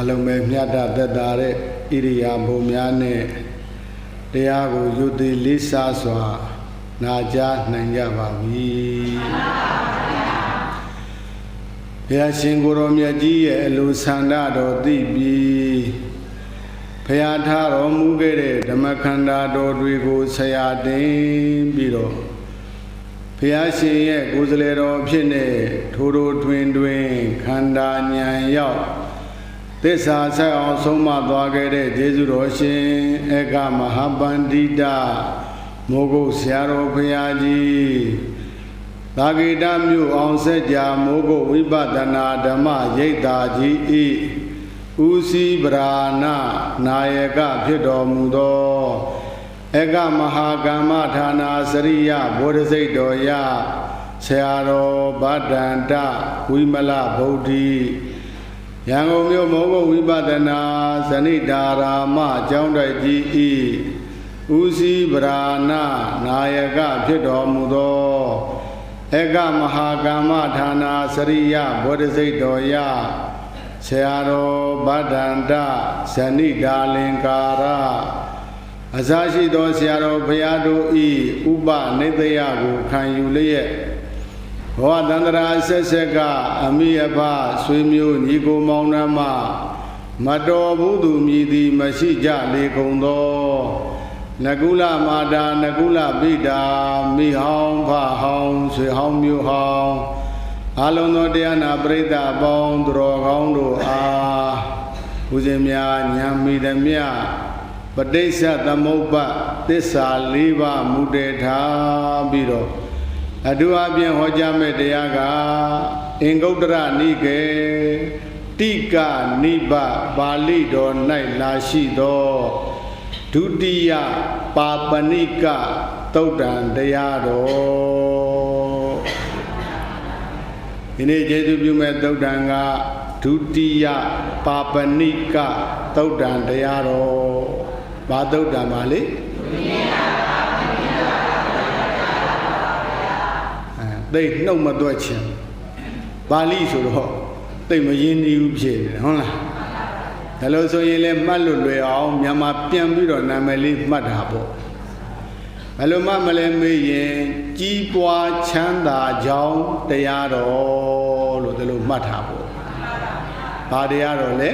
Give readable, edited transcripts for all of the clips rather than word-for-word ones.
လုံးပဲမြတ်သက်သာတဲ့ဣရိယာပုများနဲ့တရားကိုယုတိလေးစားစွာနာကြားနိုင်ကြပါပြီဘုရားရှင်ကိုရောမြတ်ကြီးရဲ့အလိုဆန္ဒတော်သိပြီးဘုရားထားတော်မူခဲ့တဲ့ဓမ္မခန္ဓာတော်တွေကိုဆရာတင်ပြီးတော့ဘုရားရှင်ရဲ့ကိုယ်စလေတော်ဖြစ်နေထိုးထိုးထွင်းထွင်းခန္ဓာဉာဏ်ရောက်သစ္စာဆက်အောင်ဆုံးမသွားခဲ့တဲ့ကျေးဇူးတော်ရှင်ဧကမဟာပန္တိတမိုးကုတ်ဆရာတော်ဘုရားကြီးသာဂိတမြို့အောင်ဆက်ကြာမိုးကုတ်ဝိပဿနာဓမ္မရိပ်သာကြီးဤဦးစီးပရာဏနာယကဖြစ်တော်မူသောဧကမဟာကမ္မဌာနာစရိယဘုဒ္ဓစိတ်တော်ရဆရာတော်ဗဒ္ဒန္တဝိမလဗုဒ္ဓိရန်ကုန်မြို့မိုးကုတ်ဝိပဿနာဇဏိတာရာမကျောင်းတိုက်ကြီးဤဦးစီးပရာဏနာယကဖြစ်တော်မူသောဧကမဟာကမ္မဌာနာစရိယဘုဒ္ဓစိတ်တော်ရဆရာတော်ဗဒ္ဒန္တဇဏိတာလင်္ကာရအစရှိသောဆရာတော်ဘုရားတို့ဤဥပနိတယကိုခံယူလျက်ဘောတန္တရာဆက်ဆက်ကအမိအဖဆွေမျိုးညီကိုမောင်နှမမတော်ဘူးသူမြည်သည်မရှိကြလေကုန်သောနကုလမာတာနကုလပိတာမိဟောင်းဖဟောင်းဆွေဟောင်းမျိုးဟောင်းအလုံးသောတရားနာပရိသတ်ပေါင်းသူတော်ကောင်းတို့အားဦးဇင်းများဉာဏ်မိသည်မြပဋိစ္စသမုပ္ပါသစ္စာ၄ပါးမူတည်ထားပြီးတော့အထူးအဖြင့်ဟောကြားမဲ့တရားကအင်္ဂုတ္တရနိကေတိကနိဗ္ဗပါဠိတော်၌လာရှိသောဒုတိယပါပဏိကသုတ်တံတရားတော်ဒီနေ့ကျေးဇူးပြုမဲ့သုတ်တံကဒုတိယပါပဏိကသုတ်တံတရားတော်ဘာသုတ်တံပါလေသိနှုတ်မသွက်ခြင်းပါဠိဆိုတော့သိမရင်းနှီးဘူးဖြစ်တယ်ဟုတ်လားဒါလို့ဆိုရင်လည်းမှတ်လို့လွယ်အောင်မြန်မာပြန်ပြီးတော့နာမည်လေးမှတ်တာပေါ့ဘယ်လိုမှမလဲမေးရင်ကြီးပွားချမ်းသာကြောင်းတရားတော်လို့ဒါလို့မှတ်တာပေါ့ဘာတရားတော်လဲ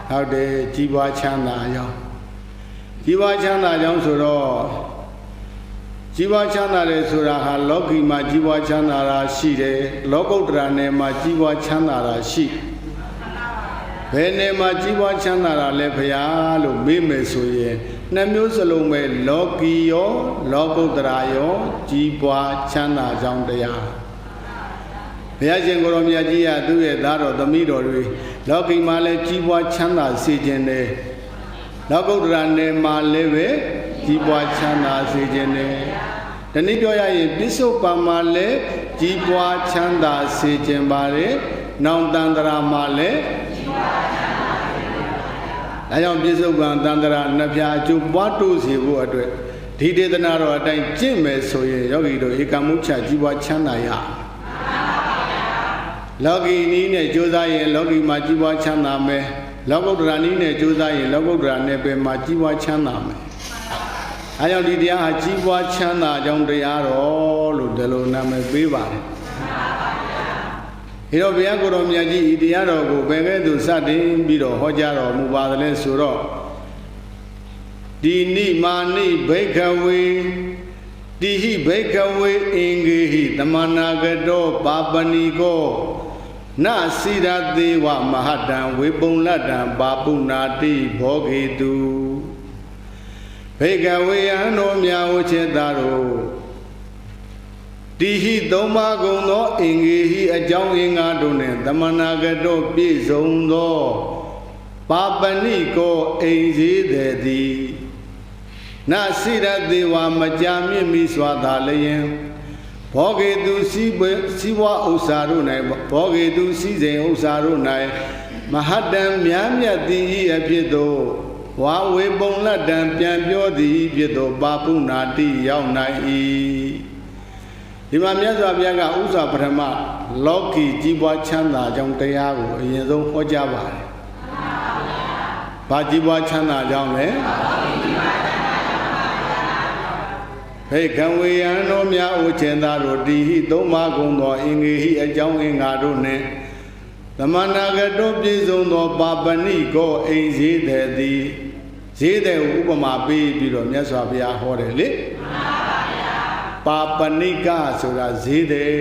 ဟုတ်တယ်ကြီးပွားချမ်းသာကြောင်းကြီးပွားချမ်းသာကြောင်းဆိုတော့ကြီးပွားချမ်းသာတယ်ဆိုတာဟာလောကီမှာကြီးပွားချမ်းသာတာရှိတယ်လောကုတ္တရာနယ်မှာကြီးပွားချမ်းသာတာရှိဘယ်နယ်မှာကြီးပွားချမ်းသာတာလဲဖရာလို့မေးမယ်ဆိုရင်နှစ်မျိုးစလုံးပဲလောကီရောလောကုတ္တရာရောကြီးပွားချမ်းသာကြောင်းတရားဘုရားရှင်ကိုရောမြတ်ကြီးကသူ့ရဲ့သားတော်သမီးတော်တွေလောကီမှာလည်းကြီးပွားချမ်းသာစေခြင်းနဲ့လောကုတ္တရာနယ်မှာလည်းပဲကြီးပွားချမ်းသာစေခြင်းနဲ့တနည်းပြောရရင်ပစ္စုပန်မှာလည်းကြီးပွားချမ်းသာစေခြင်းပါတယ်နောင်တန္တရာမှာလည်းကြီးပွားချမ်းသာစေခြင်းပါတယ်ဒါကြောင့်ပစ္စုပန်တန္တရာနှစ်ဖြာအကျိုးပွားတိုးစေဖို့အတွက်ဒီဒေသနာတော်အတိုင်းကျင့်မယ်ဆိုရင်ယောဂီတို့ဧကမုချကြီးပွားချမ်းသာရလောကီနည်းနဲ့ကြိုးစားရင်လောကီမှာကြီးပွားချမ်းသာမယ်လောကုတ္တရာနည်းနဲ့ကြိုးစားရင်လောကုတ္တရာနယ်ပယ်မှာကြီးပွားချမ်းသာမယ်အဲကြောင့်ဒီတရားဟာကြီးပွားချမ်းသာကြောင်းတရားတော်လို့ဒီလိုနာမည်ပေးပါတယ်ဒီတော့ဘုရားကိုယ်တော်မြတ်ကြီးဤတရားတော်ကိုဘယ်ကဲ့သို့စတင်ပြီးတော့ဟောကြားတော်မူပါသလဲဆိုတော့ဒီနိမာနိဘိက္ခဝေတိဟိဘိက္ခဝေအင်္ဂေဟိသမနာကတောပါပဏိကောနစိရသေဝမဟတံဝေပုံလတ္တံပါပုနာတိဘောဂေတုဘေကဝေယံတော်မြတ်ဝချေတာတို့တိဟိသုံးပါးကုန်သောအင်္ဂေဟိအကြောင်းအင်္ဂါတို့နှင့်သမနာကတောပြည့်စုံသောပါပဏိကောအိမ်စည်းသည်သည်နစိရသေဝမကြာမြင့်မိစွာသာလျင်ဘောဂေတုစီးဝဥစ္စာတို့၌ဘောဂေတုစီးစိန်ဥစ္စာတို့၌မဟတံမြတ်မြတ်သည်ဤအဖြစ်သို့ဝါဝေပုံလတ္တံပြန်ပြောသည်ဖြစ်သောပါပုနာတိရောက်နိုင်၏ ဒီမှာမြတ်စွာဘုရားကဥစွာပထမလောကီကြီးပွားချမ်းသာကြောင်းတရားကိုအရင်ဆုံးဟောကြားပါတယ်။ဘာကြီးပွားချမ်းသာကြောင်းလဲ။ဟေကံဝေယံတို့များဥချင်သာတို့တိဟိသုံးပါးကုန်သောအင်္ဂေဟိအကြောင်းအင်္ဂါတို့နှင့်သမဏဂတုပြည့်စုံသောပါပဏိကောအိမ်ဈေးတဲ့သည်ဈေးတဲ့ဥပမာပေးပြီးတော့မြတ်စွာဘုရားဟောတယ်လေပါပဏိကဆိုတာဈေးတဲ့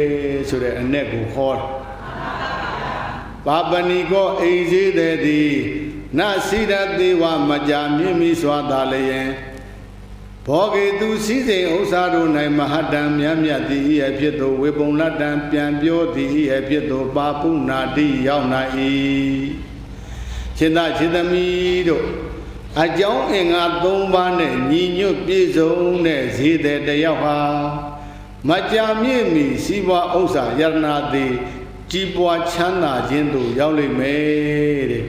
ဆိုတဲ့အ내ကိုဟောတယ်ပါပဏိကောအိမ်ဈေးတဲ့သည်နစိရသေဝမကြာမြင့်မိစွာသာလျင်ဘောဂေသူစည်းစိမ်ဥစ္စာတို့၌မဟာတံမြတ်မြတ်သည်ဤအဖြစ်သို့ဝေပုံလတ္တံပြန်ပြောသည်ဤအဖြစ်သို့ပါပုနာတိရောက်နိုင်၏ခြေသားခြေသမီးတို့အကြောင်းအင်္ဂါ၃ပါးနဲ့ညီညွတ်ပြည့်စုံတဲ့ဈေးတဲ့တယောက်ဟာမကြာမြင့်မီစီးပွားဥစ္စာယရနာသည်ကြီးပွားချမ်းသာခြင်းသို့ရောက်လိမ့်မယ်တဲ့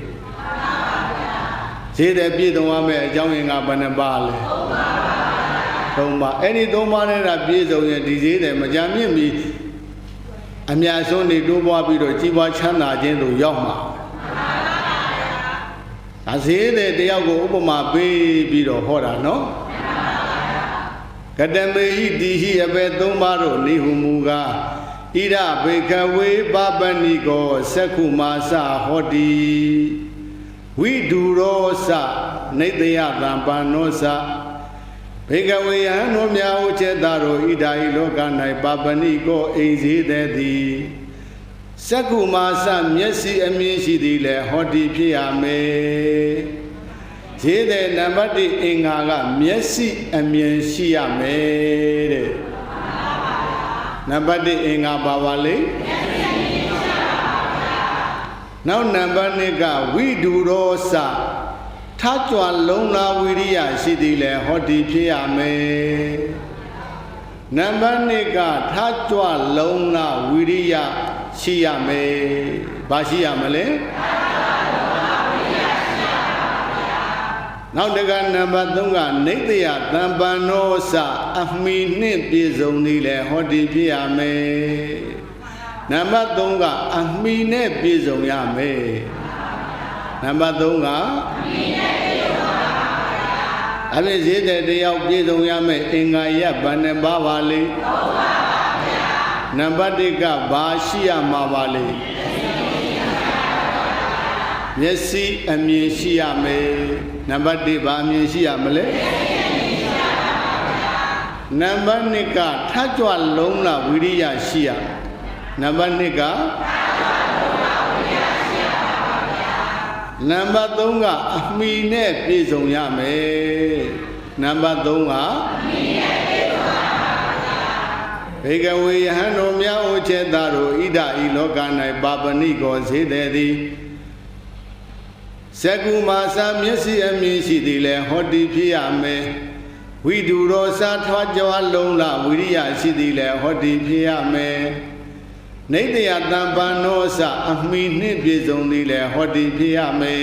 ဈေးတဲ့ပြည့်စုံရမယ့်အကြောင်းအင်္ဂါဘယ်နှပါလဲ၃ပါးအဲ့ဒီ၃ပါးနဲ့ပြည့်စုံရင်ဒီဈေးတယ်မကြာမြင့်မီအများဆုံးနေတိုးပွားပြီးတော့ကြီးပွားချမ်းသာခြင်းသို့ရောက်မှာဒါဈေးတယ်တယောက်ကိုဥပမာပေးပြီးတော့ဟောတာနော်ကတမေဟိတိဟိအဘေ၃ပါးတို့နိဟုမူကားဣရဘေကဝေပပဏိကောသက္ခုမာစဟောတိဝိဒုရောစနိတယတံပန္နောစဘေကဝေယံတို့များဥចេတတို့ဣဒာဤလောက၌ပါပဏိကောအိမ်ဈေးတဲ့သည်သက္ခုမာစမျက်စိအမြင်ရှိသည်လေဟောတိဖြစ်ရမယ်ဈေးတဲ့နံပါတ်1အင်္ဂါကမျက်စိအမြင်ရှိရမယ်တဲ့နံပါတ်1အင်္ဂါပါပါလေနောက်နံပါတ်2ကဝိဒုရောစထားကြွလုံးလာဝိရိယရှိသည်လေဟောတိဖြစ်ရမယ်နံပါတ်2ကထားကြွလုံးလာဝိရိယရှိရမယ်ဘာရှိရမလဲနောက်တကနံပါတ်3ကနိတ္တယတံပန္နောစအမိနှင့်ပြည့်စုံသည်လေဟောတိဖြစ်ရမယ်နံပါတ်3ကအမိနဲ့ပြည့်စုံရမယ်နံပါတ်3ကအမိနဲ့ပြည့်စုံပါဗျာအဲ့ဒီဈေးတဲ့တယောက်ပြည့်စုံရမယ်အင်္ဂါရဘယ်နှပါပါလဲ3ပါပါဗျာနံပါတ်1ကဘာရှိရမှာပါလဲမျက်စိအမြင်ရှိရမယ်နံပါတ်1ဘာအမြင်ရှိရမလဲနံပါတ်2ကထကြွလုံးလာဝိရိယရှိရနံပါတ်2ကနံပါတ်3ကအမိနဲ့ပြည့်စုံရမယ်နံပါတ်3ကအမိနဲ့ပြည့်စုံပါဗျာဘေကဝေယဟန်တို့များဥចេတတို့ဣဒဤလောက၌ပါပဏိကောဈေးတဲ့သည်သက္ကုမာစမျက်စိအမြင်ရှိသည်လေဟောတိဖြစ်ရမယ်ဝိဒုရောစထွားကြွားလုံးလာဝိရိယရှိသည်လေဟောတိဖြစ်ရမယ်နိတ္တယတံပန္နောစအမိနှင့်ပြည့်စုံသည်လေဟောတိဖြစ်ရမယ်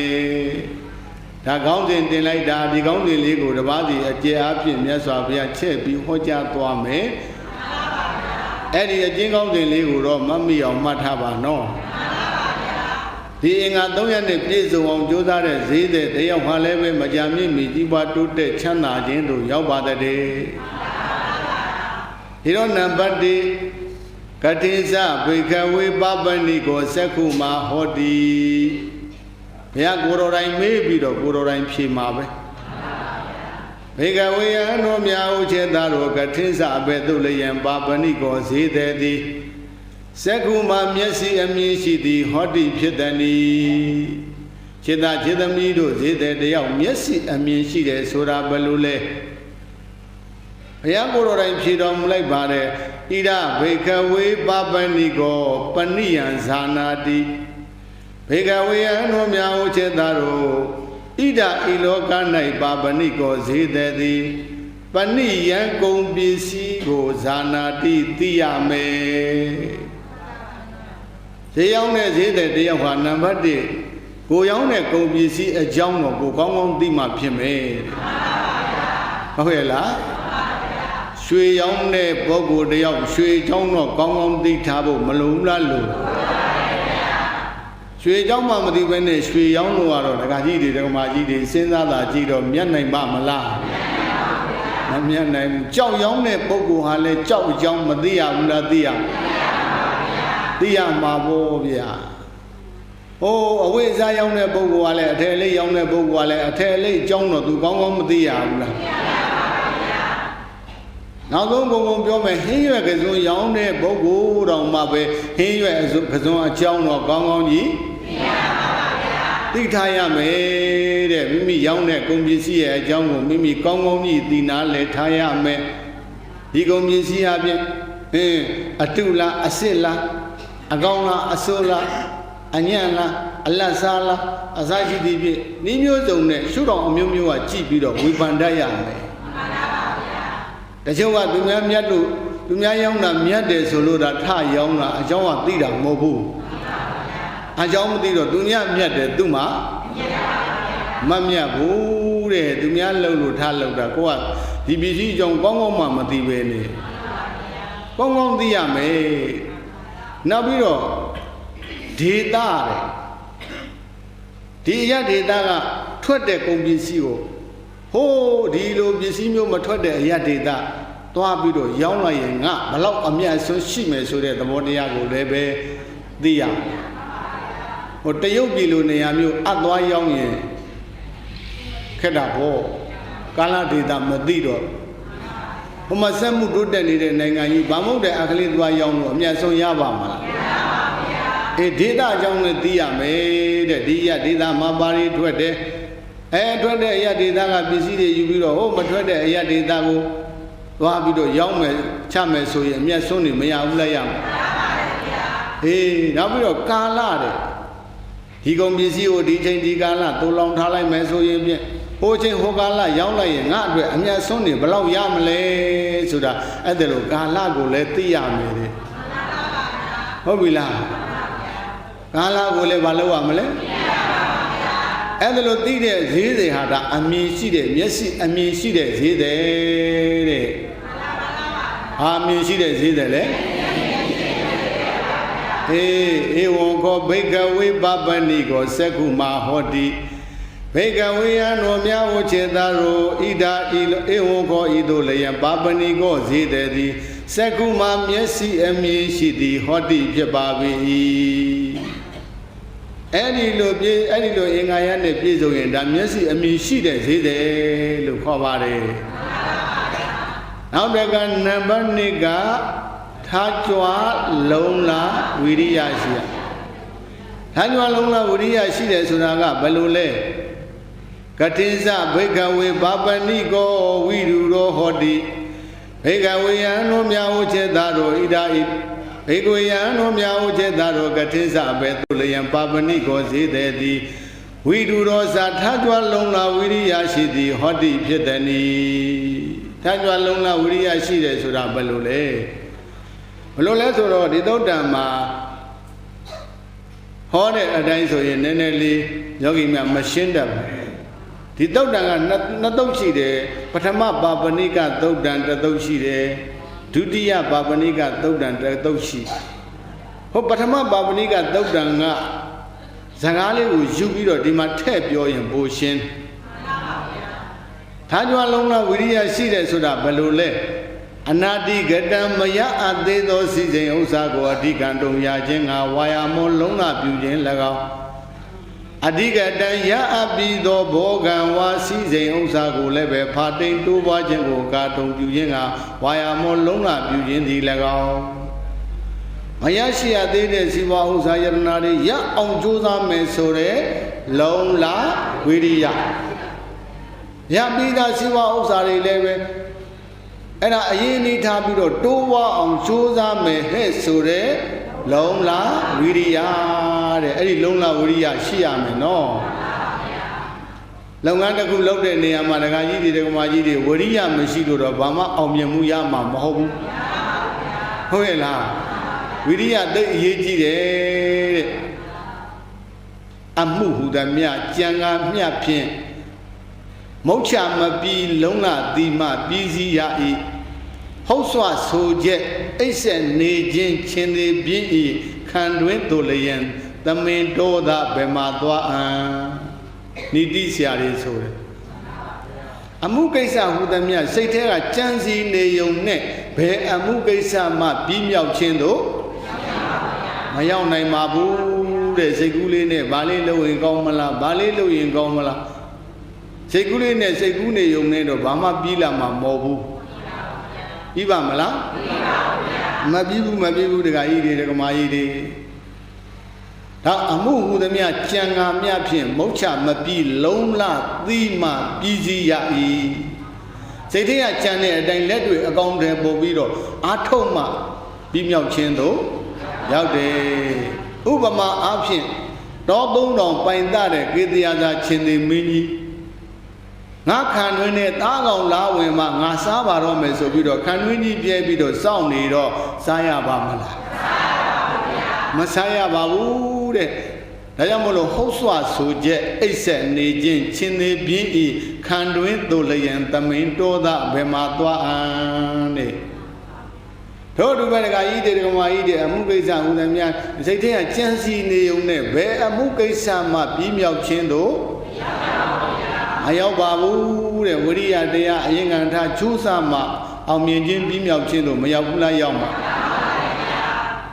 ဒါကောင်းစဉ်တင်လိုက်တာဒီကောင်းစဉ်လေးကိုတပါးစီအကျေအားဖြင့်မြတ်စွာဘုရားချက်ပြီးဟောကြားသွားမယ်အဲ့ဒီအကျဉ်းကောင်းစဉ်လေးကိုတော့မမိအောင်မှတ်ထားပါနော်ဒီအင်္ဂါ3ရက်နဲ့ပြည့်စုံအောင်ကြိုးစားတဲ့ဈေးတဲ့တယောက်ဟာလည်းပဲမကြာမြင့်မီကြီးပွားတိုးတက်ချမ်းသာခြင်းတို့ရောက်ပါတဲ့ဒီတော့နံပါတ်1ကတိစဘေကဝေပပဏိကောသက္ခုမာဟောတိဘုရားကိုယ်တော်တိုင်မေးပြီးတော့ကိုယ်တော်တိုင်ဖြေမှာပဲဘေကဝေယံတို့များဥចេတတို့ကတိစအဘဲ့သို့လျံပပဏိကောဈေးတဲ့သည်သက္ခုမာမျက်စိအမြင်ရှိသည်ဟောတိဖြစ်သည်နိခြေသားခြေသမီးတို့ဈေးတဲ့တယောက်မျက်စိအမြင်ရှိတယ်ဆိုတာဘယ်လိုလဲဘုရားကိုယ်တော်တိုင်ဖြေတော်မူလိုက်ပါတယ်ဣဒဘေကဝေပပဏိကောပဏိယံဇာနာတိဘေကဝေယံတို့များဥចេတတို့ဣဒဤလောက၌ပပဏိကောဈေးတဲ့သည်ပဏိယံကုံပစ္စည်းကိုဇာနာတိသိရမယ်ဈေးရောက်တဲ့ဈေးတဲ့တယောက်ဟာနံပါတ်1ကိုရောက်တဲ့ကုံပစ္စည်းအကြောင်းကိုကောင်းကောင်းသိမှဖြစ်မယ်ဟုတ်ရဲ့လား ရွှေရောင်းတဲ့ပုဂ္ဂိုလ်တယောက်ရွှေချောင်းတော့ကောင်းကောင်းသိထားဖို့မလုံလားလို့ရွှေချောင်းမှမသိဘဲနဲ့ရွှေရောင်းလို့ကတော့ဒကာကြီးတွေဒကာမကြီးတွေစဉ်းစားတာကြည့်တော့မြတ်နိုင်ပါမလားမမြတ်နိုင်ဘူးကြောက်ရောင်းတဲ့ပုဂ္ဂိုလ်ဟာလည်းကြောက်ကြောင်းမသိရဘူးလားသိရသိရမှာပေါ့ဗျာဟိုအဝိဇ္ဇာရောင်းတဲ့ပုဂ္ဂိုလ်ကလည်းအထယ်လေးရောင်းတဲ့ပုဂ္ဂိုလ်ကလည်းအထယ်လေးကြောင်းတော့သူကောင်းကောင်းမသိရဘူးလားနောက်ဆုံးဘုံဘုံပြောမယ်ဟင်းရွက်ကစုံရောင်းတဲ့ပုဂ္ဂိုလ်တော်မှပဲဟင်းရွက်ကစုံအကြောင်းတော့ကောင်းကောင်းကြီးသိထားရမယ်တဲ့မိမိရောင်းတဲ့ကုန်ပစ္စည်းရဲ့အကြောင်းကိုမိမိကောင်းကောင်းကြီးသိနာလဲထားရမယ်ဒီကုန်ပစ္စည်းအပြင်အတုလားအစစ်လားအကောင်းလားအဆိုးလားအညံ့လားအလတ်စားလားအစားရှိသည်ဖြင့်ဤမျိုးစုံနဲ့ရှုတော်အမျိုးမျိုးကကြည့်ပြီးတော့ဝေဖန်တတ်ရမယ်တချို့ကသူများမြတ်လို့သူများရောင်းတာမြတ်တယ်ဆိုလို့ဒါထရောင်းတာအကြောင်းကသိတာမဟုတ်ဘူးအကြောင်းမသိတော့သူများမြတ်တယ်သူမှမမြတ်ဘူးတဲ့သူများလှုပ်လို့ထလှုပ်တာကိုကဒီပစ္စည်းအကြောင်းကောင်းကောင်းမှမသိပဲနေကောင်းကောင်းသိရမယ်နောက်ပြီးတော့ဒေတာတဲ့ဒီအရဒေတာကထွက်တဲ့ကုန်ပစ္စည်းကိုဟိုးဒီလိုပစ္စည်းမျိုးမထွက်တဲ့အရဒေတာသွားပြီးတော့ရောင်းလိုက်ရင်ငါဘလောက်အမြတ်ဆုံးရှိမယ်ဆိုတဲ့သဘောတရားကိုလည်းပဲသိရဟိုတရုတ်ပြည်လိုနေရာမျိုးအပ်သွားရောင်းရင်ခက်တာပေါ့ကာလဒေတာမသိတော့ဟိုမှာစက်မှုတိုးတက်နေတဲ့နိုင်ငံကြီးဘာမဟုတ်တဲ့အခလေးသွားရောင်းလို့အမြတ်ဆုံးရပါမလားဒေတာအကြောင်းလည်းသိရမယ်တဲ့ဒီရဒေတာမှာပါရီထွက်တယ်ထွက်တဲ့အရာဒေတာကပစ္စည်းတွေယူပြီးတော့ဟိုမထွက်တဲ့အရာဒေတာကိုသွားပြီးတော့ရောင်းမယ်ချမယ်ဆိုရင်အမျက်ဆုံးနေမရဘူးလားရမှာနောက်ပြီးတော့ကာလတဲ့ဒီကုန်ပစ္စည်းကိုဒီချိန်ဒီကာလတူလောင်ထားလိုက်မယ်ဆိုရင်ဖြင့်ဟိုချိန်ဟိုကာလရောင်းလိုက်ရင်ငါအတွက်အမျက်ဆုံးနေဘယ်လောက်ရမလဲဆိုတာအဲ့ဒါလိုကာလကိုလည်းသိရမယ်တဲ့ဟုတ်ပြီလားကာလကိုလည်းမလုပ်ရမလဲအဲ့ဒါလို့သိတဲ့ဈေးတွေဟာဒါအမြင်ရှိတဲ့မျက်စိအမြင်ရှိတဲ့ဈေးတွေတဲ့အာမြင်ရှိတဲ့ဈေးတွေလေဧဝံခောဘိကဝေပပဏိကောသက္ခုမာဟောတိဘိကဝေယံတော်များဝချေတာရောဣဒာဤဧဝံခောဤသို့လျံပပဏိကောဈေးတွေသည်သက္ခုမာမျက်စိအမြင်ရှိသည်ဟောတိဖြစ်ပါ၏အဲ့ဒီလိုအင်္ဂါရနဲ့ပြည့်စုံရင်ဒါမျက်စိအမြင်ရှိတဲ့ဈေးတယ်လို့ခေါ်ပါတယ်နောက်တစ်ခါနံပါတ်2ကထားကြွလုံးလားဝိရိယရှိရထားကြွလုံးလားဝိရိယရှိတယ်ဆိုတာကဘယ်လိုလဲကတိစဘိကဝေဘာပဏိကောဝိရုရောဟောတိဘိကဝေယံတို့မြာဝချေတာတို့ဣဒာဣဘေကွေယံတို့မြာဝចេတာတော်ကတိစပဲသူလျံပါပဏိကောဈေးတဲ့သည်ဝိတုရောစာထကြွလုံးလာဝိရိယရှိသည်ဟောတိဖြစ်သည်နီထကြွလုံးလာဝိရိယရှိတယ်ဆိုတာဘယ်လိုလဲဆိုတော့ဒီသုတ်တံမှာဟောတဲ့အတိုင်းဆိုရင်နည်းနည်းလေးယောဂီများမရှင်းတတ်ဘူးဒီသုတ်တံကနှစ်သုတ်ရှိတယ်ပထမပါပဏိကသုတ်တံတစ်သုတ်ရှိတယ်ဒုတိယပါပဏိကသုတ်တံတစ်သုတ်ရှိဟိုပထမပါပဏိကသုတ်တံကဇကားလေးကိုယူပြီးတော့ဒီမှာထည့်ပြောရင်ပိုရှင်းထားကြွလုံးလားဝိရိယရှိတယ်ဆိုတာဘယ်လိုလဲအနာတိကတံမယအသေးသောစီစဉ်ဥစ္စာကိုအဓိကံတုံရခြင်းငါဝါယာမောလုံးလာပြုခြင်း၎င်းအဓိကတံရအပ်ပြီးသောဘောဂံဝါစီစဉ်ဥစ္စာကိုလည်းပဲဖာတိန်တိုးပွားခြင်းကိုကာတုံပြုခြင်းကဝါယာမောလုံးလာပြုခြင်းသည်၎င်းမရရှိရသေးတဲ့ဇီဝဥစ္စာယတနာတွေရအောင်ကြိုးစားမယ်ဆိုတဲ့လုံးလာဝိရိယရပြီးသားဇီဝဥစ္စာတွေလည်းပဲအဲ့ဒါအရင်နေထားပြီးတော့တိုးဝအောင်ကြိုးစားမယ်ဟဲ့ဆိုတဲ့လုံးလာဝိရိယတဲ့အဲ့ဒီလုံးလာဝိရိယရှိရမယ်နော်လုပ်ငန်းတစ်ခုလုပ်တဲ့နေရာမှာဒကာကြီးတွေဒကာမကြီးတွေဝိရိယမရှိလို့တော့ဘာမှအောင်မြင်မှုရမှာမဟုတ်ဘူးဟုတ်ရဲ့လားဝိရိယသိအရေးကြီးတယ်တဲ့အမှုဟူသည်မြကြံကားမြဖြင့်မုတ်ချမပြီးလုံးလာတိမပြီးစီရ၏ ဟုတ်စွာဆိုချက်အိပ်ဆက်နေခြင်းချင်းသေးပြင်းဤခံတွင်တို့လျင်သမင်တော်သာဘယ်မှာသွားအံနိတိဆရာတွေဆိုတယ်အမှုကိစ္စဟူသည်မြစိတ်ထဲကကြံစည်နေုံနဲ့ဘယ်အမှုကိစ္စမှပြီးမြောက်ခြင်းတို့မရောက်နိုင်ပါဘူးတဲ့စိတ်ကူးလေးနဲ့ဗာလေးလုပ်ရင်ကောင်းမလားဗာလေးလုပ်ရင်ကောင်းမလားစိတ်ကူးလေးနဲ့စိတ်ကူးနေုံနဲ့တော့ဘာမှပြီးလာမှာမဟုတ်ဘူးပြီးပါမလားပြီးပါဘူးမပြီးဘူးတခါကြီးတွေတခါမကြီးတွေဒါအမှုဟူသည်မြကြံငါမြဖြင့်မုတ်ချမပြီးလုံးလသီးမှပြီးစီရ၏စိတ်ထဲကကြံတဲ့အတိုင်းလက်တွေအကောင်းတယ်ပို့ပြီးတော့အာထုတ်မှပြီးမြောက်ခြင်းတို့ရောက်တယ်ဥပမာအားဖြင့်တော့3000ပိုင်တတဲ့ကေတရာသာရှင်သေမင်းကြီးငါခံတွင်းနဲ့သားကောင်လားဝင်မှငါစားပါတော့မယ်ဆိုပြီးတော့ခံတွင်းကြီးပြဲပြီးတော့စောင့်နေတော့စားရပါမလားမစားရပါဘူးတဲ့ဒါကြောင့်မလို့ဟုတ်စွာဆိုချက်အိပ်ဆက်နေခြင်းချင်းသေးပြင်းဤခံတွင်တို့လျင်သမင်တော်သာဘယ်မှာသွားအံတဲ့တို့တူပဲတကကြီးတေတကမာကြီးတဲ့အမှုကိစ္စဟူသည်များစိတ်ထဲကကြံစည်နေုံနဲ့ဘယ်အမှုကိစ္စမှပြီးမြောက်ခြင်းတို့မရောက်ပါဘူးတဲ့ဝိရိယတရားအရင်ကထားကျိုးစားမှအောင်မြင်ခြင်းပြီးမြောက်ခြင်းတို့မရောက်ဘူးလားရောက်မှာ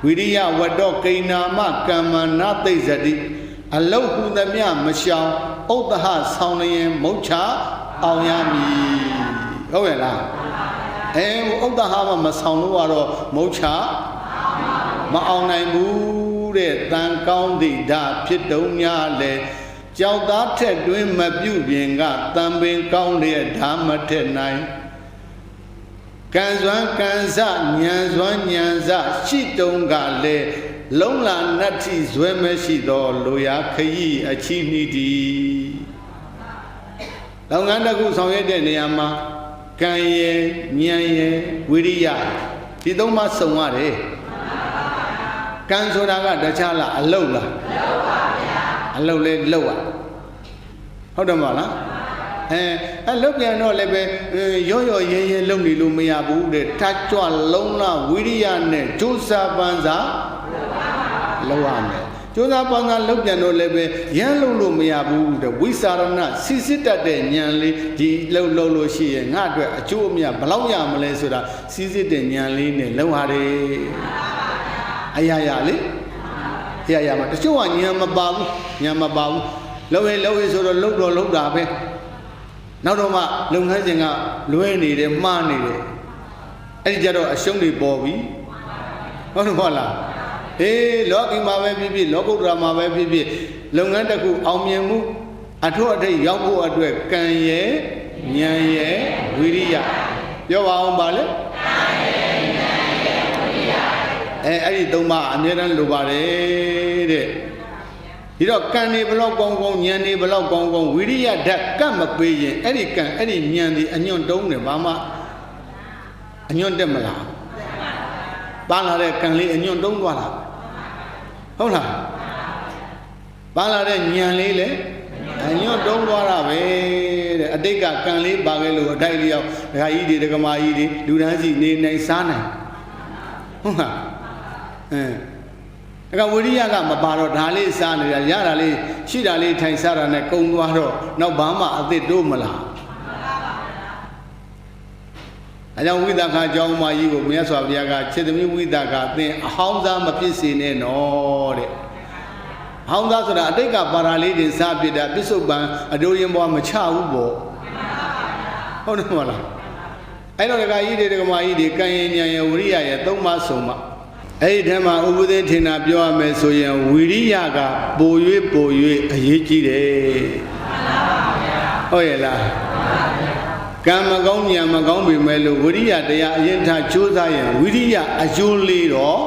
ဝိရိယဝတ္တောကိဏ္ဏမကမ္မနာသိဇတိအလုတ်ဟူသည်မြမရှောင်ဥဒ္ဒဟဆောင်းလျင်မုတ်ချအောင်ရမည်ဟုတ်ရဲ့လားဥဒ္ဒဟမဆောင်းလို့ကတော့မုတ်ချမအောင်နိုင်ဘူးတဲ့တန်ကောင်းသည့်ဓာဖြစ်တုံများလေကြောက်သားထက်တွင်မပြုပြင်ကတံပင်ကောင်းတဲ့ဓာမထက်နိုင်ကံစွမ်းကံစဉာဏ်စွမ်းဉာဏ်စရှိတုံကလည်းလုံးလာနတ္ထိဇွဲမရှိသောလိုရာခရီးအချီးနှီးသည်လုပ်ငန်းတစ်ခုဆောင်ရွက်တဲ့နေရာမှာကံရယ်ဉာဏ်ရယ်ဝိရိယဒီသုံးပါးစုံရတယ်ကံဆိုတာကတခြားလားအလုတ်လားအလုတ်လဲလုတ်ဟုတ်တယ်မဟုတ်လားလုတ်ပြန်တော့လည်းပဲရောရဲရဲလုံနေလို့မရဘူးတဲ့ထကြွလုံးလားဝိရိယနဲ့ကြိုးစားပန်းစားလောက်ရမယ်ကြိုးစားပန်းစားလုတ်ပြန်တော့လည်းပဲရမ်းလုံလို့မရဘူးတဲ့ဝိသရဏစိစစ်တတ်တဲ့ဉာဏ်လေးဒီလုံလို့ရှိရင်ငါအတွက်အကျိုးအမြတ်ဘယ်လောက်ရမလဲဆိုတာစိစစ်တဲ့ဉာဏ်လေးနဲ့လုံရတယ်အရာရလေအရာရမှာတချို့ကဉာဏ်မပါဘူးဉာဏ်မပါဘူးလုံရဲဆိုတော့လုံတာပဲနောက်တော့မှလုပ်ငန်းစဉ်ကလွဲနေတယ်မှားနေတယ်အဲ့ဒီကြတော့အရှုံးတွေပေါ်ပြီဟုတ်တယ်မဟုတ်လားလောကီမှာပဲဖြစ်ဖြစ်လောကုတ္တရာမှာပဲဖြစ်ဖြစ်လုပ်ငန်းတစ်ခုအောင်မြင်မှုအထွတ်အထိပ်ရောက်ဖို့အတွက်ကံရယ်ဉာဏ်ရယ်ဝိရိယပြောပါအောင်ပါလေကံရယ်ဉာဏ်ရယ်ဝိရိယအဲ့ဒီသုံးပါးအမြဲတမ်းလိုပါတယ်တဲ့ဒီတော့ကံနေဘလောက်ကောင်းကောင်းဉာဏ်နေဘလောက်ကောင်းကောင်းဝိရိယဓာတ်ကတ်မပေးရင်အဲ့ဒီကံအဲ့ဒီဉာဏ်ဒီအညွန့်တုံးတယ်ဘာမှအညွန့်တက်မလားပါလာတဲ့ကံလေးအညွန့်တုံးသွားတာဟုတ်လားပါလာတဲ့ဉာဏ်လေးလေအညွန့်တုံးသွားတာပဲတဲ့အတိတ်ကကံလေးပါခဲ့လို့အထိုက်လျောက်ဒကာကြီးတွေဒကမာကြီးတွေလူတန်းစီနေနိုင်စားနိုင်ဟုတ်လားကဝိရိယကမပါတော့ဒါလေးစားနေတာရတာလေးရှိတာလေးထိုင်စားတာနဲ့ကုံသွားတော့နောက်ဘာမှအသစ်တိုးမလားအဲကြောင့်ဝိသခာကျောင်းမကြီးကိုမြတ်စွာဘုရားကခြေသမီးဝိသခာသင်အဟောင်းသားမဖြစ်စေနဲ့နော်တဲ့အဟောင်းသားဆိုတာအတိတ်ကပါရာလေးတင်စားပြတာပစ္စုပန်အတိုးရင်ဘွားမချဘူးပေါ့ဟုတ်တယ်မဟုတ်လားအဲ့တော့ဒကာကြီးတွေဒကမာကြီးတွေကံရဉာဏ်ရဝိရိယရသုံးပါးစုံမှအဲ့ဒီထဲမှာဥပဒေထင်တာပြောရမယ်ဆိုရင်ဝိရိယကပို၍အရေးကြီးတယ်ဟုတ်ရဲ့လားကံမကောင်းဉာဏ်မကောင်းပြီမဲ့လို့ဝိရိယတရားအရင်ထားကြိုးစားရင်ဝိရိယအကျိုးလေးတော့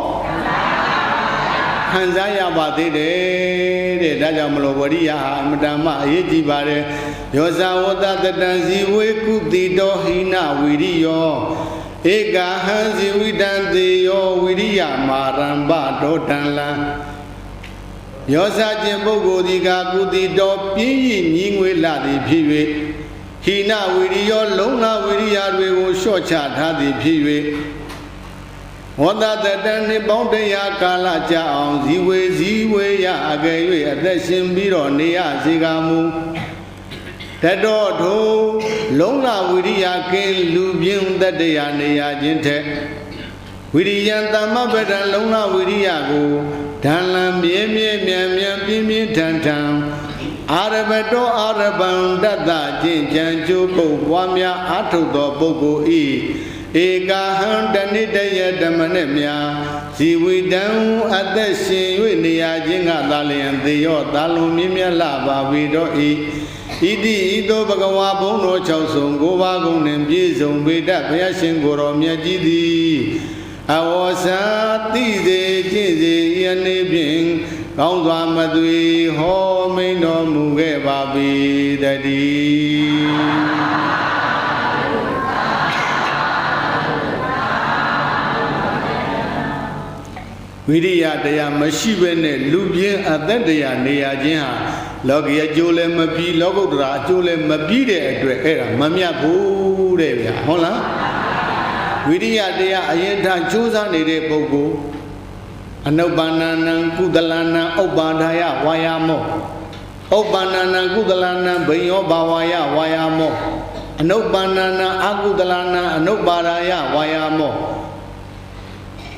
ခံစားရပါသေးတယ်တဲ့ဒါကြောင့်မလို့ဝိရိယဟာအမတန်မှအရေးကြီးပါတယ်ယောဇဝတ္တတတံဇီဝေကုတိတောဟိနဝိရိယောဧကဟံဇီဝိတံသေယောဝိရိယမာရံပဒေါတံလံယောဇခြင်းပုဂ္ဂိုလ်ဒီကကုတိတော်ပြင်းရည်ညီငွေလာသည်ဖြစ်၍ ဟိနဝိရိယောလုံလဝိရိယတွေကိုလျှော့ချထားသည်ဖြစ်၍ဝတ္တတတနှစ်ပေါင်း100ကာလကြာအောင်ဇီဝေယအကယ်၍အသက်ရှင်ပြီးတော့နေရစေကမူတတော်ထိုလုံလဝိရိယကင်းလူပြင်းတတရာနေရခြင်းထက်ဝိရိယံတမ္မပဒံလုံလဝိရိယကိုဓာလံမြဲမြန်ပြင်းထန်အာရဘတောအာရဗံတတကျင့်ကြံကြိုးပုတ်ပွားများအာထုသောပုဂ္ဂိုလ်ဤဧကဟံတဏိတယဓမ္မနဲ့များဇီဝိတံအသက်ရှင်၍နေရခြင်းကသာလျင်သေရောသာလွန်မြင့်မြတ်လာပါဝေတော့ဤဣတိဤသို့ဘဂဝါဘုံတော်6ဆုံ9ပါးကုန်နှင့်ပြည့်စုံပေတတ်ဘုရားရှင်ကိုယ်တော်မြတ်ကြီးသည်အဝေါစာတိစေကျင့်စေယနေ့ဖြင့်ကောင်းစွာမသွေဟောမိန်တော်မူခဲ့ပါပေတည်းဝိရိယတရားမရှိဘဲနဲ့လူပြင်းအသက်တရားနေရခြင်းဟာလောကီအကျိုးလည်းမပြီးလောကုတ္တရာအကျိုးလည်းမပြီးတဲ့အတွက်အဲ့ဒါမမြတ်ဘူးတဲ့ဗျာဟုတ်လားဝိရိယတရားအရင်ထားကြိုးစားနေတဲ့ပုဂ္ဂိုလ်အနုပ္ပန္နနံကုသလနံဥပ္ပါဒာယဝါယာမောဥပ္ပန္နနံကုသလနံဘိယောဘာဝါယဝါယာမောအနုပ္ပန္နနံအကုသလနံအနုပ္ပါဒာယဝါယာမော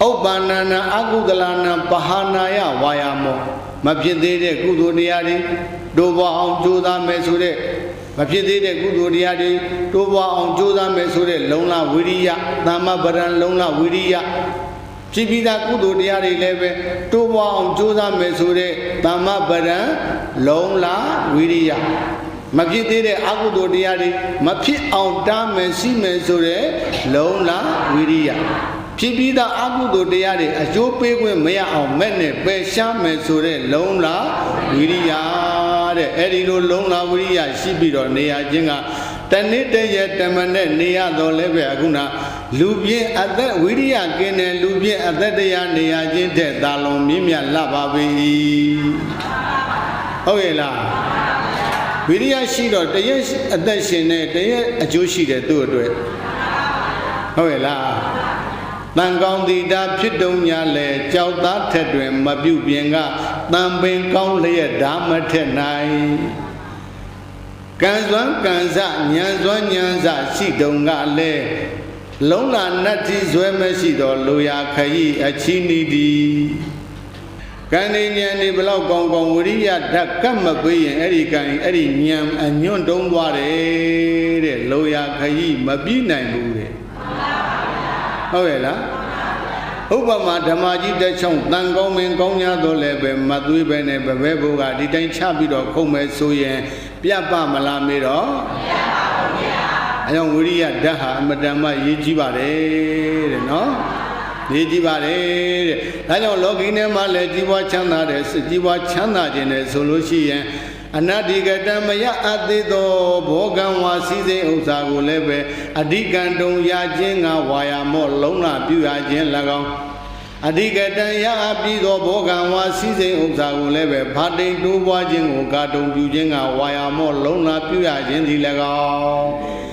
ဥပ္ပန္နနံအကုသလနံပဟာနာယဝါယာမောမဖြစ်သေးတဲ့ကုသိုလ်တရားတွေတိုးပွားအောင်ကြိုးစားမယ်ဆိုတဲ့မဖြစ်သေးတဲ့ကုသိုလ်တရားတွေတိုးပွားအောင်ကြိုးစားမယ်ဆိုတဲ့လုံလဝိရိယသမ္မပဒံလုံလဝိရိယဖြစ်ပြီးသားကုသိုလ်တရားတွေလည်းပဲတိုးပွားအောင်ကြိုးစားမယ်ဆိုတဲ့သမ္မပဒံလုံလဝိရိယမဖြစ်သေးတဲ့အကုသိုလ်တရားတွေမဖြစ်အောင်တားမယ်ရှိမယ်ဆိုတဲ့လုံလဝိရိယဖြစ်ပြီးသားအကုသိုလ်တရားတွေအကျိုးပေးခွင့်မရအောင်မဲ့နဲ့ပယ်ရှားမယ်ဆိုတဲ့လုံလဝိရိယတဲ့အဲ့ဒီလိုလုံလဝိရိယရှိပြီးတော့နေရခြင်းကတဏိတယဓမ္မနဲ့နေရတော့လည်းပဲအခုနလူပြင်းအသက်ဝိရိယကင်းတဲ့လူပြင်းအသက်တရားနေရခြင်းတဲ့သာလွန်မြင့်မြတ်လာပါပြီဟုတ်ရဲ့လားဝိရိယရှိတော့တရက်အသက်ရှင်တဲ့တရက်အကျိုးရှိတယ်သူ့အတွက်ဟုတ်ရဲ့လားတန်ကောင်းတိတာဖြစ်တုံညာလေကြောက်သားထက်တွင်မပြုတ်ပြင်ကတန်ပင်ကောင်းလျက်ဓာမထက်နိုင်ကံစွမ်းကံစဉာဏ်စွမ်းဉာဏ်စရှိတုံကလည်းလုံလာနတ်တိဇွဲမရှိတော့လူရခရီးအချီးနီးသည်ကံဉာဏ်ဒီဘလောက်ကောင်းကောင်းဝိရိယဓာတ်ကပ်မပေးရင်အဲ့ဒီကံအဲ့ဒီဉာဏ်အညွန့်တုံးသွားတယ်တဲ့လူရခရီးမပြီးနိုင်ဘူးတဲ့ဟုတ်ရဲ့လားဥပမာဓမ္မကြီးတက်ချောင်းတန်ကောင်းမင်းကောင်းညာတော့လည်းပဲမသွေးပဲနဲ့ဘဲဘိုးကဒီတိုင်းချပြီးတော့ခုံမဲ့ဆိုရင်ပြတ်ပမလားမေးတော့ပြတ်ပါဘူးဗျာအဲကြောင့်ဝိရိယဓာတ်ဟာအမတန်မှရေးကြီးပါတယ်တဲ့နော်ရေးကြီးပါတယ်တဲ့ဒါကြောင့်လောကီထဲမှာလည်းကြီးပွားချမ်းသာတယ်ကြီးပွားချမ်းသာခြင်းနဲ့ဆိုလို့ရှိရင်အနတ္တိကတမယအတိသောဘောဂံဝါစီစိဥစ္စာကိုလည်းပဲအဓိကံတုံရခြင်းကဝါယာမောလုံလပြုရခြင်း၎င်းအဓိကတရအပြီးသောဘောဂံဝါစီစိဥစ္စာကိုလည်းပဲဖာတိန်တိုးပွားခြင်းကိုကာတုံပြုခြင်းကဝါယာမောလုံလပြုရခြင်းသည်၎င်း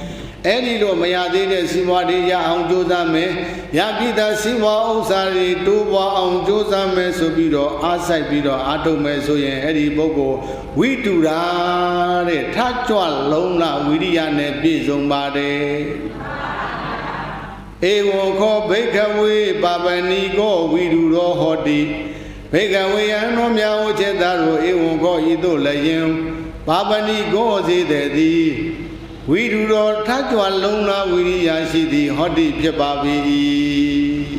အဲ့ဒီလိုမရသေးတဲ့စီးပွားတွေရအောင်ကြိုးစားမယ်ရပြီးသားစီးပွားဥစ္စာတွေတိုးပွားအောင်ကြိုးစားမယ်ဆိုပြီးတော့အားဆိုင်ပြီးတော့အားထုတ်မယ်ဆိုရင်အဲ့ဒီပုဂ္ဂိုလ်ဝိတုရာတဲ့ထကြွလုံလဝိရိယနဲ့ပြည့်စုံပါတယ်ဧဝံခောဘိက္ခဝေပါပဏိကောဝိတုရောဟောတိဘိက္ခဝေယံတော်မြတ်ဝချေတာတို့ဧဝံခောဤသို့လည်းယင်ပါပဏိကောစေတဲ့သည်ဝိတုရောထကြွလုံလဝိရိယရှိသည်ဟောတိဖြစ်ပါပြီ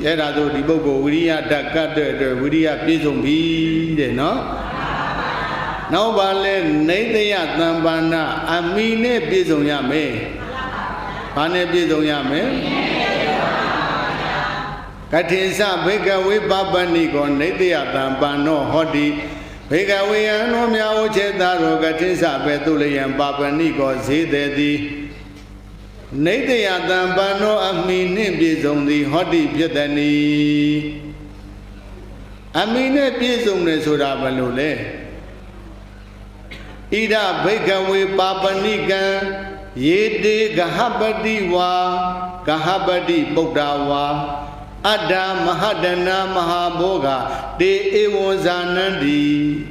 အဲ့ဒါတို့ဒီပုဂ္ဂိုလ်ဝိရိယဓာတ်ကတ်တဲ့အတွက်ဝိရိယပြည့်စုံပြီတဲ့နော်နောက်ပါလဲနေတယသံပါဏအမိနဲ့ပြည့်စုံရမယ်ဘာနဲ့ပြည့်စုံရမယ်ကတိစဘိကဝေပပဏိကောနေတယသံပါဏောဟောတိဘေကဝေယံတော်မြတ်ဝချေတာရောကတိစပဲသူလျံပါပဏိကောဈေးသည်သည်နေတယတံပန္နောအမိနှင့်ပြည့်စုံသည်ဟောတိဖြစ်သည်နီအမိနဲ့ပြည့်စုံတယ်ဆိုတာဘယ်လိုလဲဣဒဘိကဝေပါပဏိကံ Ye de Gahabadi wa Gahabadi Buddha wa Ada Mahadana Mahaboga de Ewozanandi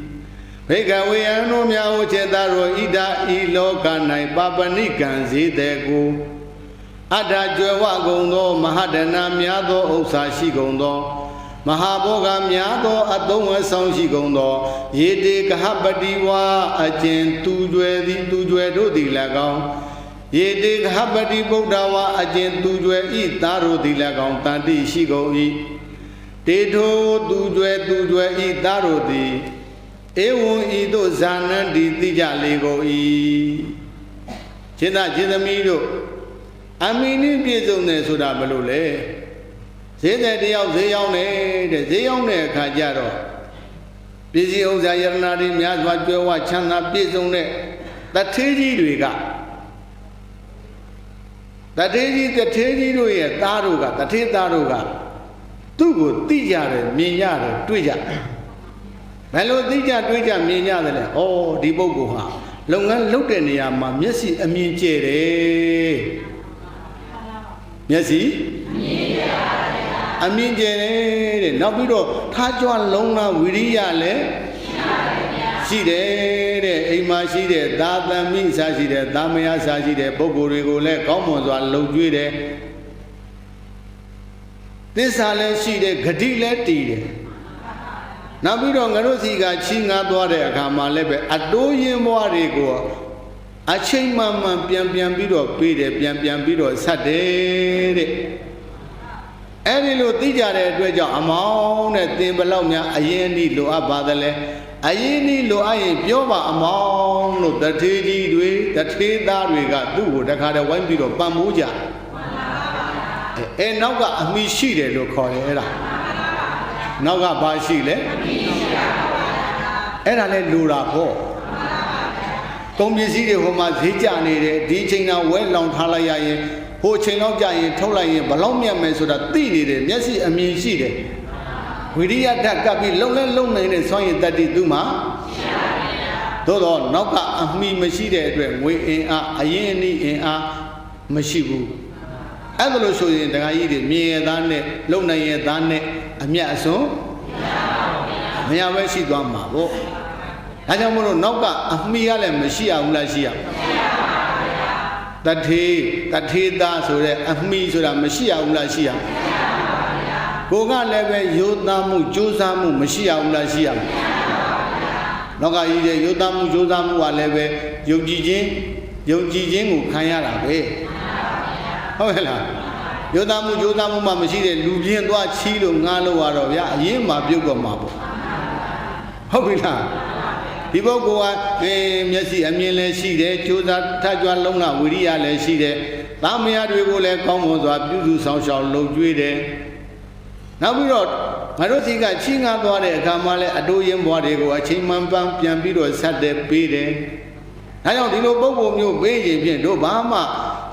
Vega we ano miao chetaro ida iloka nai babani kanzi dego Ada jwa gondo Mahadana miado usa shi gondo Mahaboga miado adong asong shi gondo Ye de Gahabadi wa ajen tujwe do di lagao Ye de Gahabadi Buddha wa ajen tujwe I taro di lagao tanti shi go I Tedo tujwe I taro di Ewo ido zanandi tija lego I Cheda chedamido Amini piezo ne soda balole Zede deyao zeyao ne kajaro Pisi ouza yarnari myazwa jwewa chana piezo ne Tateji dwega Tateji dwe taruga Tate taruga Tugo tija re minya re tuja Melo tija tuja minya re Oh di bogo ha Longan lote ne ya ma myesi amin che re Myesi Amin che reနောက်ပြီးတော့ထားကြွလုံးလာဝိရိယလည်းရှိတယ်တဲ့အိမ်မှာရှိတဲ့သာသမီစားရှိတဲ့သာမယာစားရှိတဲ့ပုဂ္ဂိုလ်တွေကိုလည်းကောင်းမွန်စွာလှုပ်ကြွေးတယ်သစ္စာလည်းရှိတယ်ဂတိလည်းတည်တယ်နောက်ပြီးတော့ငါတို့စီကချီးငါးသွားတဲ့အခါမှာလည်းပဲအတိုးရင်ဘွားတွေကိုအချိန်မှန်မှန်ပြန်ပြီးတော့ပေးတယ်ပြန်ပြီးတော့ဆက်တယ်တဲ့အဲ့ဒီလိုသိကြတဲ့အတွက်ကြောင့်အမောင်းနဲ့သင်ဘလောက်များအရင်ဤလိုအပ်ပါသလဲအရင်ဤလိုအပ်ရင်ပြောပါအမောင်းလို့တထေးကြီးတွေတထေးသားတွေကသူ့ကိုတခါတည်းဝိုင်းပြီးတော့ပံ့ပိုးကြနောက်ကအမိရှိတယ်လို့ခေါ်တယ်အဲ့ဒါနောက်ကဘာရှိလဲအဲ့ဒါလဲလိုတာပေါ့ကုန်ပစ္စည်းတွေဟိုမှာဈေးကျနေတယ်ဒီချိန်တော့ဝဲလောင်ထားလိုက်ရရင်ဟိုချိန်တော့ကြာရင်ထုတ်လိုက်ရင်ဘလောက်မြတ်မယ်ဆိုတာသိနေတယ်မျက်စိအမြင်ရှိတယ်ဝိရိယဓာတ်ကပ်ပြီးလုံနေတဲ့စွမ်းရည်တတ္တိသူ့မှာရှိပါဗျာသို့တော့နောက်ကအမိမရှိတဲ့အတွက်ငွေအင်အားအရင်အနည်းအင်အားမရှိဘူးအဲ့ဒါလို့ဆိုရင်ဒကာကြီးတွေမြင်ရသားနဲ့လုံနိုင်ရသားနဲ့အမြတ်အစွန်းမရပဲရှိသွားမှာပေါ့ဒါကြောင့်မို့လို့နောက်ကအမိကလည်းမရှိအောင်လားရှိရတထေသားဆိုတဲ့အမိဆိုတာမရှိအောင်လားရှိရကိုကလည်းပဲယုတ်သားမှုကြိုးစားမှုမရှိအောင်လားရှိရနောက်ကကြီးတဲ့ယုတ်သားမှုကြိုးစားမှုကလည်းပဲယုံကြည်ခြင်းကိုခံရတာပဲဟုတ်ရဲ့လားယုတ်သားမှုကြိုးစားမှုမှမရှိတဲ့လူပြင်းသွားချီးလို့ငားလို့ရတော့ဗျာအရင်မှပြုတ်တော့မှာပေါ့ဟုတ်ပြီလားဒီပုဂ္ဂိုလ်ကမျက်စိအမြင်လည်းရှိတယ်ကြိုးစားထကြွလုံးလာဝိရိယလည်းရှိတယ်သားမယားတွေကိုလည်းကောင်းမွန်စွာပြုစုဆောင်ရှောက်လုပ်ကျွေးတယ်နောက်ပြီးတော့ငါတို့စီကချီးငှားသွားတဲ့အခါမှာလည်းအတိုးရင်ဘွားတွေကိုအချိန်မှန်ပန်းပြန်ပြီးတော့ဆက်တယ်ပေးတယ်ဒါကြောင့်ဒီလိုပုဂ္ဂိုလ်မျိုးပေးရင်ဖြင့်တို့ဘာမှ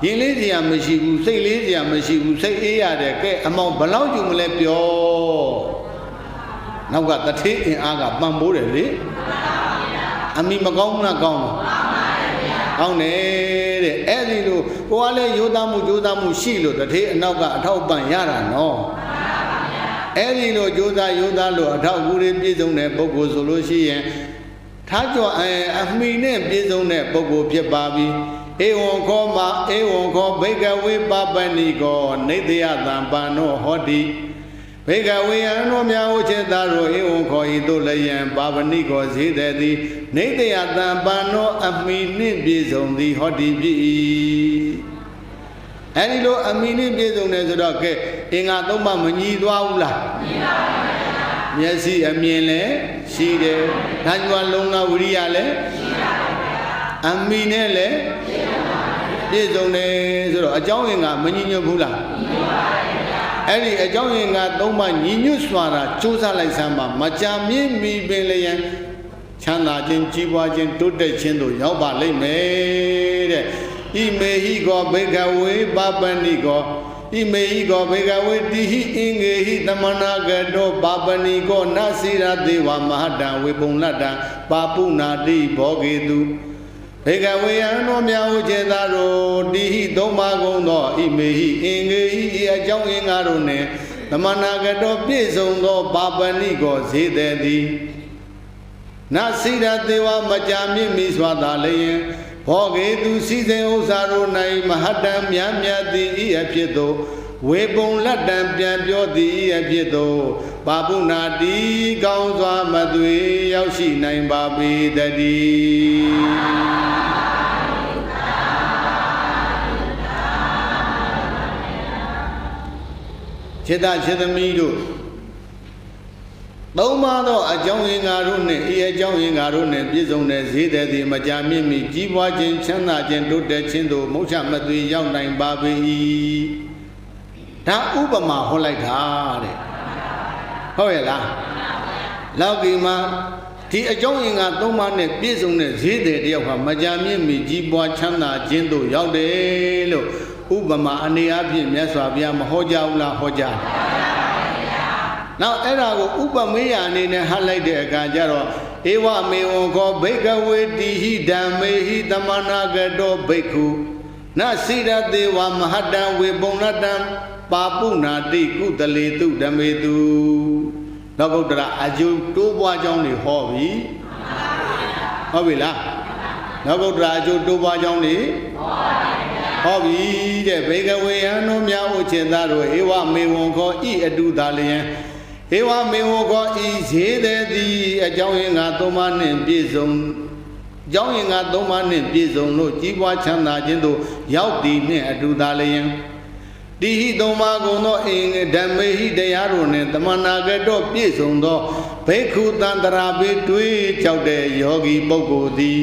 ရင်လေးစရာမရှိဘူးစိတ်လေးစရာမရှိဘူးစိတ်အေးရတယ်ကဲအမောင်ဘလောက်ယူမလဲပြောနောက်ကတထေးအင်အားကပံ့ပိုးတယ်လေအမိမကောင်းလားကောင်းလားကောင်းတယ်တဲ့အဲ့ဒီလိုကိုကလည်းရိုးသားမှုကြိုးစားမှုရှိလို့တထေးအနောက်ကအထောက်ပံ့ရတာနော်အဲ့ဒီလိုကြိုးစားရိုးသားလို့အထောက်အကူတွေပြည့်စုံတဲ့ပုဂ္ဂိုလ်ဆိုလို့ရှိရင်ထားကြအမိနဲ့ပြည့်စုံတဲ့ပုဂ္ဂိုလ်ဖြစ်ပါပြီဧဝံခောမဧဝံခောဘိကဝေပပဏိကောနိတ္တယသံပါနောဟောတိဘေကဝေယံတို့များဥချေသာတို့ဧဝံခောဤတို့လည်းယံပါဝဏိကောဈေးတဲ့သည်နိတ္တယသံပါနောအမိနှင့်ပြည့်စုံသည်ဟောတိပြီအဲဒီလိုအမိနှင့်ပြည့်စုံတယ်ဆိုတော့ကဲအင်္ဂါသုံးပါးမညီသွားဘူးလားညီပါပါဘုရားမျက်စိအမြင်လည်းရှိတယ်ဓာတ်ကြွလုံးကဝိရိယလည်းရှိပါပါဘုရားအမိနဲ့လည်းပြည့်စုံတယ်ဆိုတော့အကြောင်းအင်္ဂါမညီညွတ်ဘူးလားညီပါပါအဲ့ဒီအကြောင်းရင်းကသုံးပါးညီညွတ်စွာတာစူးစမ်းလိုက်စမ်းပါမကြာမြင့်မီပင်လျံချမ်းသာခြင်းကြီးပွားခြင်းတိုးတက်ခြင်းတို့ရောက်ပါလိမ့်မယ်တဲ့ဣမေဟိကောဘေကဝေပပဏိကောဣမေဟိကောဘေကဝေတိဟိအင်္ဂေဟိသမနာကတောပပဏိကောနစိရသေဝမဟတံဝေပုံလတ္တပါပုနာတိဘောဂေတု ဘေကဝေယံတော်မြောက်ခြေသာတို့တိဟိသုံးပါးကုန်သောဣမေဟိအင်္ဂေဟိအကြောင်းအင်္ဂါတို့နှင့်သမဏဂတောပြည့်စုံသောပါပဏိကောဈေးသည်သည်နစိရသေဝမကြာမြင့်မိစွာသာလျင်ဘောဂေသူစီစဉ်ဥစ္စာတို့၌မဟတံမြတ်မြတ်သည်ဤအဖြစ်သို့ဝေပုံလက်တံပြန်ပြောသည်ဤအဖြစ်သို့ပါပုနာတိကောင်းစွာမသွေရောက်ရှိနိုင်ပါပေတည်းခြေသာခြေသမီးတို့သုံးပါးသောအကြောင်းအင်္ဂါတို့နှင့်ဤအကြောင်းအင်္ဂါတို့နှင့်ပြည့်စုံတဲ့ဈေးသည်သည်မကြာမြင့်မီကြီးပွားခြင်းချမ်းသာခြင်းတိုးတက်ခြင်းသို့မုချမသွေရောက်နိုင်ပါပေ၏ဒါဥပမာဟောလိုက်တာတဲ့ဟုတ်ရဲ့လားလောကီမှာဒီအကြောင်းအင်္ဂါသုံးပါးနဲ့ပြည့်စုံတဲ့ဈေးသည်တယောက်ဟာမကြာမြင့်မီကြီးပွားချမ်းသာခြင်းသို့ရောက်တယ်လို့ဥပမာအနေအချင်းမြတ်စွာဘုရားမဟောကြားဘူးလားဟောကြားနောက်အဲ့ဒါကိုဥပမေယအနေနဲ့ဟတ်လိုက်တဲ့အခါကျတော့ဧဝမေဝံခောဘိကဝေတိဟိဓမ္မေဟိသမဏဂတောဘိက္ခုနစိရသေဝမဟတံဝေပုံနတံပါပုနာတိကုတလေတုဓမ္မေတုသောဗုဒ္ဓရာအကျိုးတိုးပွားကြောင်းတွေဟောပြီဟုတ်ပြီလားသောဗုဒ္ဓရာအကျိုးတိုးပွားကြောင်းတွေဟောပြီတဲ့ဘေကဝေယံတို့များဥချေသားတို့ဧဝမေဝံခောဤအတုသာလျင်ဧဝမေဝံခောဤဈေးသည်သည်အကြောင်းအင်္ဂါသုံးပါးနှင့်ပြည့်စုံအကြောင်းအင်္ဂါသုံးပါးနှင့်ပြည့်စုံလို့ကြီးပွားချမ်းသာခြင်းသို့ရောက်သည်နှင့်အတုသာလျင်တိဟိသုံးပါးကုန်သောအင်္ဂဓမ္မေဟိတရားတို့နှင့်သမဏဂတောပြည့်စုံသောဘိက္ခုတန္တရာပေတွေးကြောက်တဲ့ယောဂီပုဂ္ဂိုလ်သည်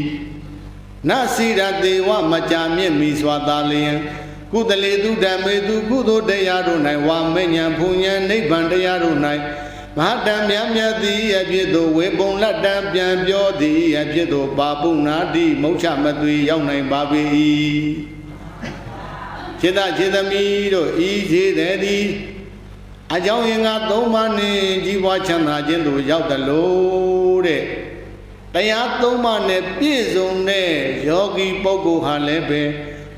နစိရသေဝမကြာမြင့်မီစွာသာလျင်ကုသလေတုဓမ္မေတုကုသိုလ်တရားတို့၌ဝါမဉ္ဇဉ်ဖူဉ္ဇဉ်နိဗ္ဗာန်တရားတို့၌မဟာတံမြတ်မြတ်သည်အဖြစ်သို့ဝေပုံလက်တံပြန်ပြောသည်အဖြစ်သို့ပါပုနာတိမုချမသွေရောက်နိုင်ပါပေ၏ခြေသာခြေသမီးတို့ဤခြေသည်အကြောင်းအင်္ဂါသုံးပါးနှင့်ကြီးပွားချမ်းသာခြင်းသို့ရောက်သလိုတဲ့တရားသုံးပါးနဲ့ပြည့်စုံတဲ့ယောဂီပုဂ္ဂိုလ်ဟာလည်းပဲ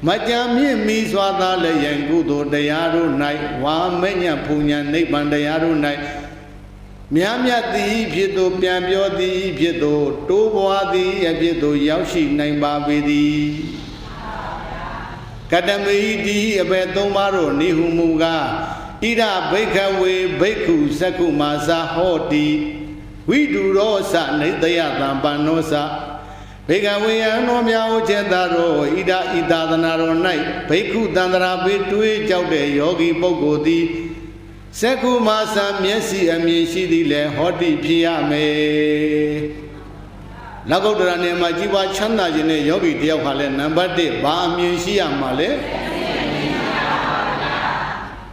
မကြံမြင့်မီစွာသာလည်းယံကုသိုလ်တရားတို့၌ဝါမဉ္ဇဉ်ဖူဉ္ဇဉ်နိဗ္ဗာန်တရားတို့၌မြတ်မြတ်သည်ဖြစ်သို့ပြန်ပြောသည်ဖြစ်သို့တိုးပွားသည်အဖြစ်သို့ရောက်ရှိနိုင်ပါပေသည်ကတမေဟိတိအဘယ်သုံးပါးတို့နိဟုမူကားဣဒဘိက္ခဝေဘိက္ခုသက္ကုမာစာဟောတိဝိတုရောစနိတယသံပန္နောစဘေကဝေယံတော်မြောက်ခြေသာတော်ဣဒဣသာသနာတော်၌ဘိက္ခုတန္တရာပေတွေးကြောက်တဲ့ယောဂီပုဂ္ဂိုလ်သည်သက္ကုမာစာမျက်စိအမြင်ရှိသည်လဲဟောတိဖြစ်ရမယ်လောကုတ္တရာနေမှာကြီးပွားချမ်းသာခြင်းနဲ့ယောဂီတယောက်ဟာလဲနံပါတ်1ဘာအမြင်ရှိရမှာလဲ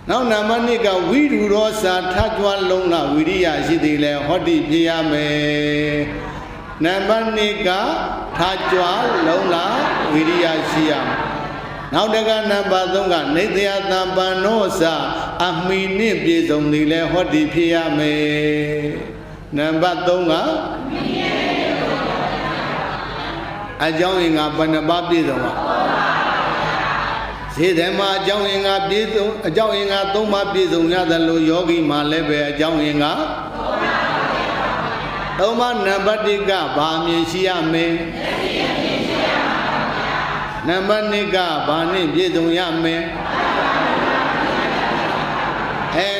နောက်နံပါတ်2ကဝိရုရောစာထကြွလုံးလာဝိရိယရှိသည်လဲဟောတိဖြစ်ရမယ်နံပါတ်2ကထကြွလုံးလာဝိရိယရှိရမယ်နောက်တကနံပါတ်3ကနေတယသံပန္နောစာအမိနှင့်ပြည့်စုံသည်လဲဟောတိဖြစ်ရမယ်နံပါတ်3ကအကြောင်းအင်္ဂါဘယ်နှပါးပြည့်စုံပါဈေးထဲမှာအကြောင်းအင်္ဂါပြည့်စုံအကြောင်းအင်္ဂါ3ပါးပြည့်စုံရတယ်လို့ယောဂီမှာလည်းပဲအကြောင်းအင်္ဂါ3ပါးနံပါတ်1ကဘာမြင်ရှိရမလဲနံပါတ်2ကဘာနဲ့ပြည့်စုံရမလဲ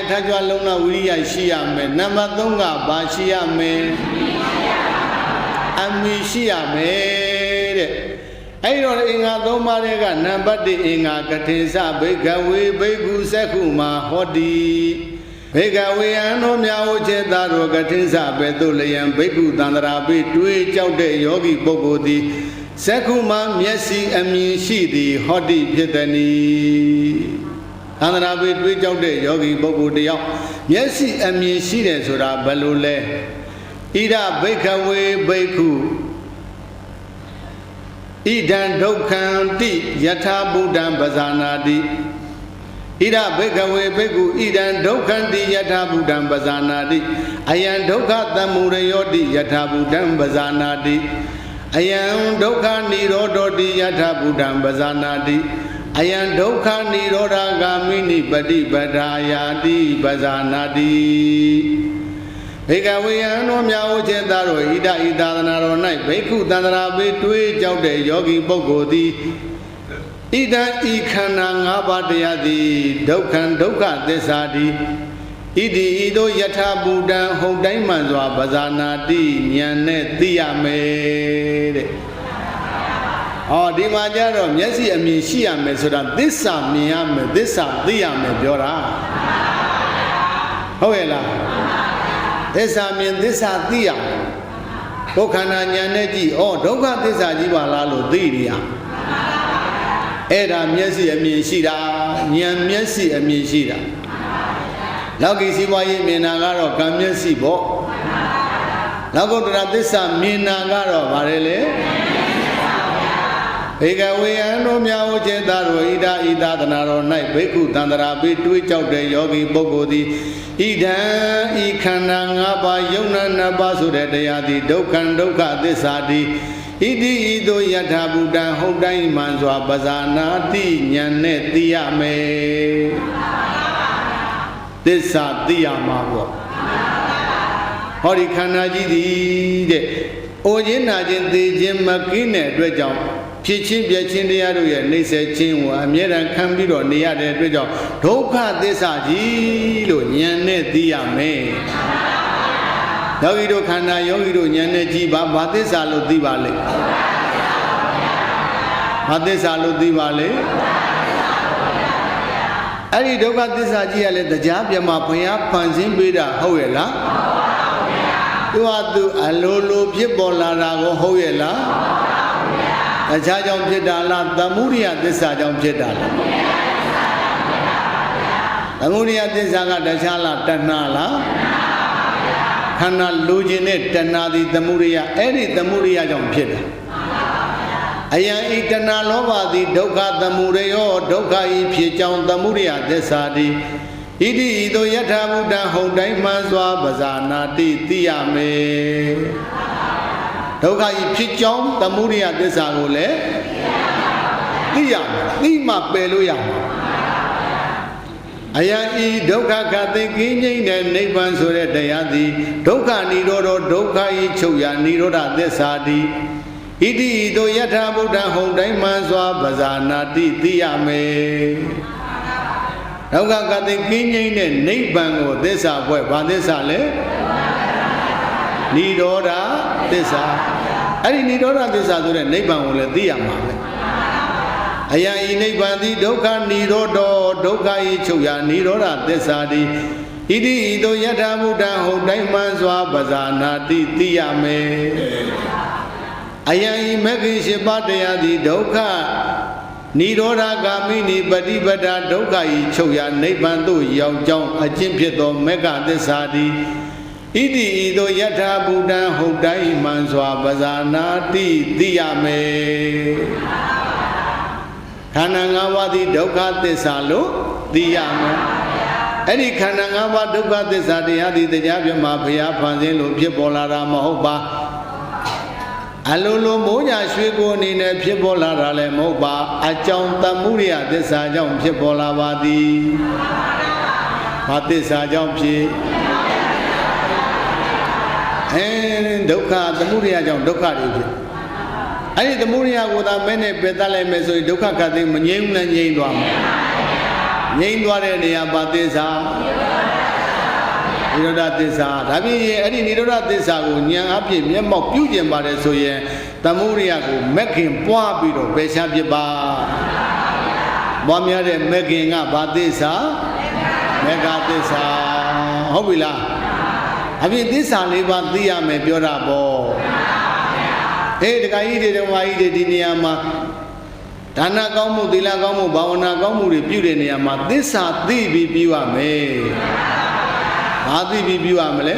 ထကြွလုံးလာဝိရိယရှိရမယ်နံပါတ်3ကဘာရှိရမလဲအမိရှိရမယ်တဲ့အဲ့တော့အင်္ဂါ3ပါးတွေကနံပါတ်1အင်္ဂါကထေသဘိကဝေဘိက္ခုသက္ခုမာဟောတိဘေကဝေယံတို့များဥချေသာတို့ကထေသဘေတုလယံဘိက္ခုတန္တရာပိတွေးကြောက်တဲ့ယောဂီပုဂ္ဂိုလ်သည်သက္ခုမာမျက်စိအမြင်ရှိသည်ဟောတိဖြစ်သည်နိသန္တရာပိတွေးကြောက်တဲ့ယောဂီပုဂ္ဂိုလ်တယောက်မျက်စိအမြင်ရှိတယ်ဆိုတာဘယ်လိုလဲဣဒဘိက္ခဝေဘိက္ခုဣဒံဒုက္ခံတိယထာဘုဒ္ဓံပဇာနာတိဣဒဘိက္ခဝေဘိက္ခုဣဒံဒုက္ခံတိယထာဘုဒ္ဓံပဇာနာတိအယံဒုက္ခသမုရယောတိယထာဘုဒ္ဓံပဇာနာတိ အယံဒုက္ခនិရောဓတိယထဗုဒ္ဓံပဇာနာတိအယံဒုက္ခនិရောဓဂာမိနိပฏิပဒါယာတိပဇာနာတိဘေကဝေယံတော်မြတ်ဥចេတတော်ဣဒဣသာသနာတော်၌ဘိက္ခုတန္တရာပေတွေးကြောက်တဲ့ယောဂီပုဂ္ဂိုလ်သည်ဣဒံဤခန္ဓာ၅ပါးတရားသည်ဒုက္ခံဒုက္ခသစ္စာတိဣတိဤသို့ယထာဘူတံဟုတ်တိုင်းမှန်စွာပဇာနာတိဉာဏ်နဲ့သိရမယ်တဲ့။ဒီမှာကျတော့မျက်စိအမြင်ရှိရမယ်ဆိုတာသစ္စာမြင်ရမယ်သစ္စာသိရမယ်ပြောတာ။ဟုတ်ရဲ့လား။သစ္စာမြင်သစ္စာသိရ။ဒုက္ခနာဉာဏ်နဲ့ကြည့်ဒုက္ခသစ္စာကြီးပါလားလို့သိရ။အဲ့ဒါမျက်စိအမြင်ရှိတာဉာဏ်မျက်စိအမြင်ရှိတာလောကီစီးပွားရေးမြင်တာကတော့ကံမျက်စိပေါ့လောကုတ္တရာသစ္စာမြင်တာကတော့ဗါတယ်လေဘေကဝေယံတို့မြတ်ဥចេတတော်ဣဒဣသာသနာတော်၌ဘိက္ခုတန္တရာပိတွေးကြောက်တဲ့ယောဂီပုဂ္ဂိုလ်သည်ဣဒံဤခန္ဓာ၅ပါးယုံနာ၅ပါးဆိုတဲ့တရားသည်ဒုက္ခံဒုက္ခသစ္စာတိဣတိဤသို့ယထာဘူတံဟုတ်တိုင်းမှန်စွာပဇာနာတိဉာဏ်နဲ့သိရမယ်သစ္စာသိရမှာပေါ့ဟောဒီခန္ဓာကြီးသည်တဲ့အိုခြင်းနာခြင်းသိခြင်းမကင်းတဲ့အတွက်ကြောင့်ဖြစ်ချင်းပြချင်းတရားတို့ရဲ့နှိမ့်ဆက်ခြင်းကိုအမြဲတမ်းခံပြီးတော့နေရတဲ့အတွက်ကြောင့်ဒုက္ခသစ္စာကြီးလို့ဉာဏ်နဲ့သိရမယ်ယောဂီတို့ခန္ဓာယောဂီတို့ဉာဏ်နဲ့ကြည့်ပါဘာသစ္စာလို့သိပါလဲဘာသစ္စာလို့သိပါလဲအဲ့ဒီဒုက္ခသစ္စာကြီးကလည်းတရားပြမဘုရားဖန်ဆင်းပေးတာဟုတ်ရဲ့လားသူဟာသူအလိုလိုဖြစ်ပေါ်လာတာကိုဟုတ်ရဲ့လားအခြားကြောင့်ဖြစ်တာလားသမုဒိယသစ္စာကြောင့်ဖြစ်တာလားသမုဒိယသစ္စာကတခြားလားတဏှာလားခန္ဓာလိုချင်တဲ့တဏှာသည်သမုဒိယအဲ့ဒီသမုဒိယကြောင့်ဖြစ်တာအယံဤတဏှာလောဘသည်ဒုက္ခသမုဒယောဒုက္ခဤဖြစ်ကြောင်းသမုဒယသစ္စာတိဣတိဤသို့ယထာဘုဒ္ဓဟုတ်တိုင်းမှန်စွာပဇာနာတိသိရမယ်ဒုက္ခဤဖြစ်ကြောင်းသမုဒယသစ္စာကိုလည်းသိရမယ်သိမှပယ်လို့ရမှာအယံဤဒုက္ခခတိကင်းငြိမ့်တဲ့နိဗ္ဗာန်ဆိုတဲ့တရားသည်ဒုက္ခនិရောဓဒုက္ခဤချုပ်ရာនិရောဓသစ္စာတိဣတိဤသို့ယထာဘုဒ္ဓဟုတ်တိုင်းမှန်စွာပဇာနာတိသိရမယ်ဒုက္ခကတိကင်းငြိမ့်တဲ့နိဗ္ဗာန်ကိုသစ္စာဖွဲ့ဘာသစ္စာလဲនិရောဓသစ္စာအဲ့ဒီនិရောဓသစ္စာဆိုတဲ့နိဗ္ဗာန်ကိုလည်းသိရမှာပဲအယံဤနိဗ္ဗာန်သည်ဒုက္ခនិရောဓဒုက္ခဤချုပ်ရာនិရောဓသစ္စာတိဣတိဤသို့ယထာဘုဒ္ဓဟုတ်တိုင်းမှန်စွာပဇာနာတိသိရမယ်အယံဤမဂ္ဂင်၈ပါးတရားသည်ဒုက္ခនិရောဓဂာမိနိပฏิပဒါဒုက္ခဤချုပ်ရာနိဗ္ဗာန်သို့ရောက်ကြောင်းအကျင့်ဖြစ်သောမဂ္ဂသစ္စာသည်ဣတိဤသို့ယထာဘုဒ္ဓဟုတ်တိုင်းမှန်စွာပဇာနာတိသိရမယ်ခန္ဓာ၅ပါးသည်ဒုက္ခသစ္စာလို့သိရမယ်အဲ့ဒီခန္ဓာ၅ပါးဒုက္ခသစ္စာတရားသည်တရားပြမှာဘုရားဖန်ဆင်းလို့ဖြစ်ပေါ်လာတာမဟုတ်ပါအလိုလိုမိုးညာရွှေကိုအနေနဲ့ဖြစ်ပေါ်လာတာလည်းမဟုတ်ပါအကြောင်းသမုဒိယသစ္စာကြောင့်ဖြစ်ပေါ်လာပါသည်ဘာသစ္စာကြောင့်ဖြစ်ဒုက္ခသမုဒိယကြောင့်ဒုက္ခတွေဖြစ်အဲ့ဒီသမုဒိယကိုသာမဲနဲ့ပယ်တတ်လိုက်မယ်ဆိုရင်ဒုက္ခခတ်သိမငြိမ်းဘူးနဲ့ငြိမ်းသွားမှာငြိမ်းသွားတဲ့နေရာဘာသစ္စာនិရောဓသစ္စာဒါဖြင့်အဲ့ဒီនិရောဓသစ္စာကိုဉာဏ်အဖြစ်မျက်မှောက်ပြုကျင်ပါတယ်ဆိုရင်သမုဒိယကိုမက်ခင်ပွားပြီးတော့ပယ်ရှားပြပါပွားများတဲ့မက်ခင်ကဘာသစ္စာမဂ္ဂသစ္စာဟုတ်ပြီလားအပြင်သစ္စာ၄ပါးသိရမယ်ပြောတာပေါ့ဒကာကြီးတွေဓမ္မကြီးတွေဒီနေရာမှာဒါနကောင်းမှုသီလကောင်းမှုဘာဝနာကောင်းမှုတွေပြုတဲ့နေရာမှာသစ္စာသိပြီးပြုရမယ်ဘာသိပြီးပြုရမလဲ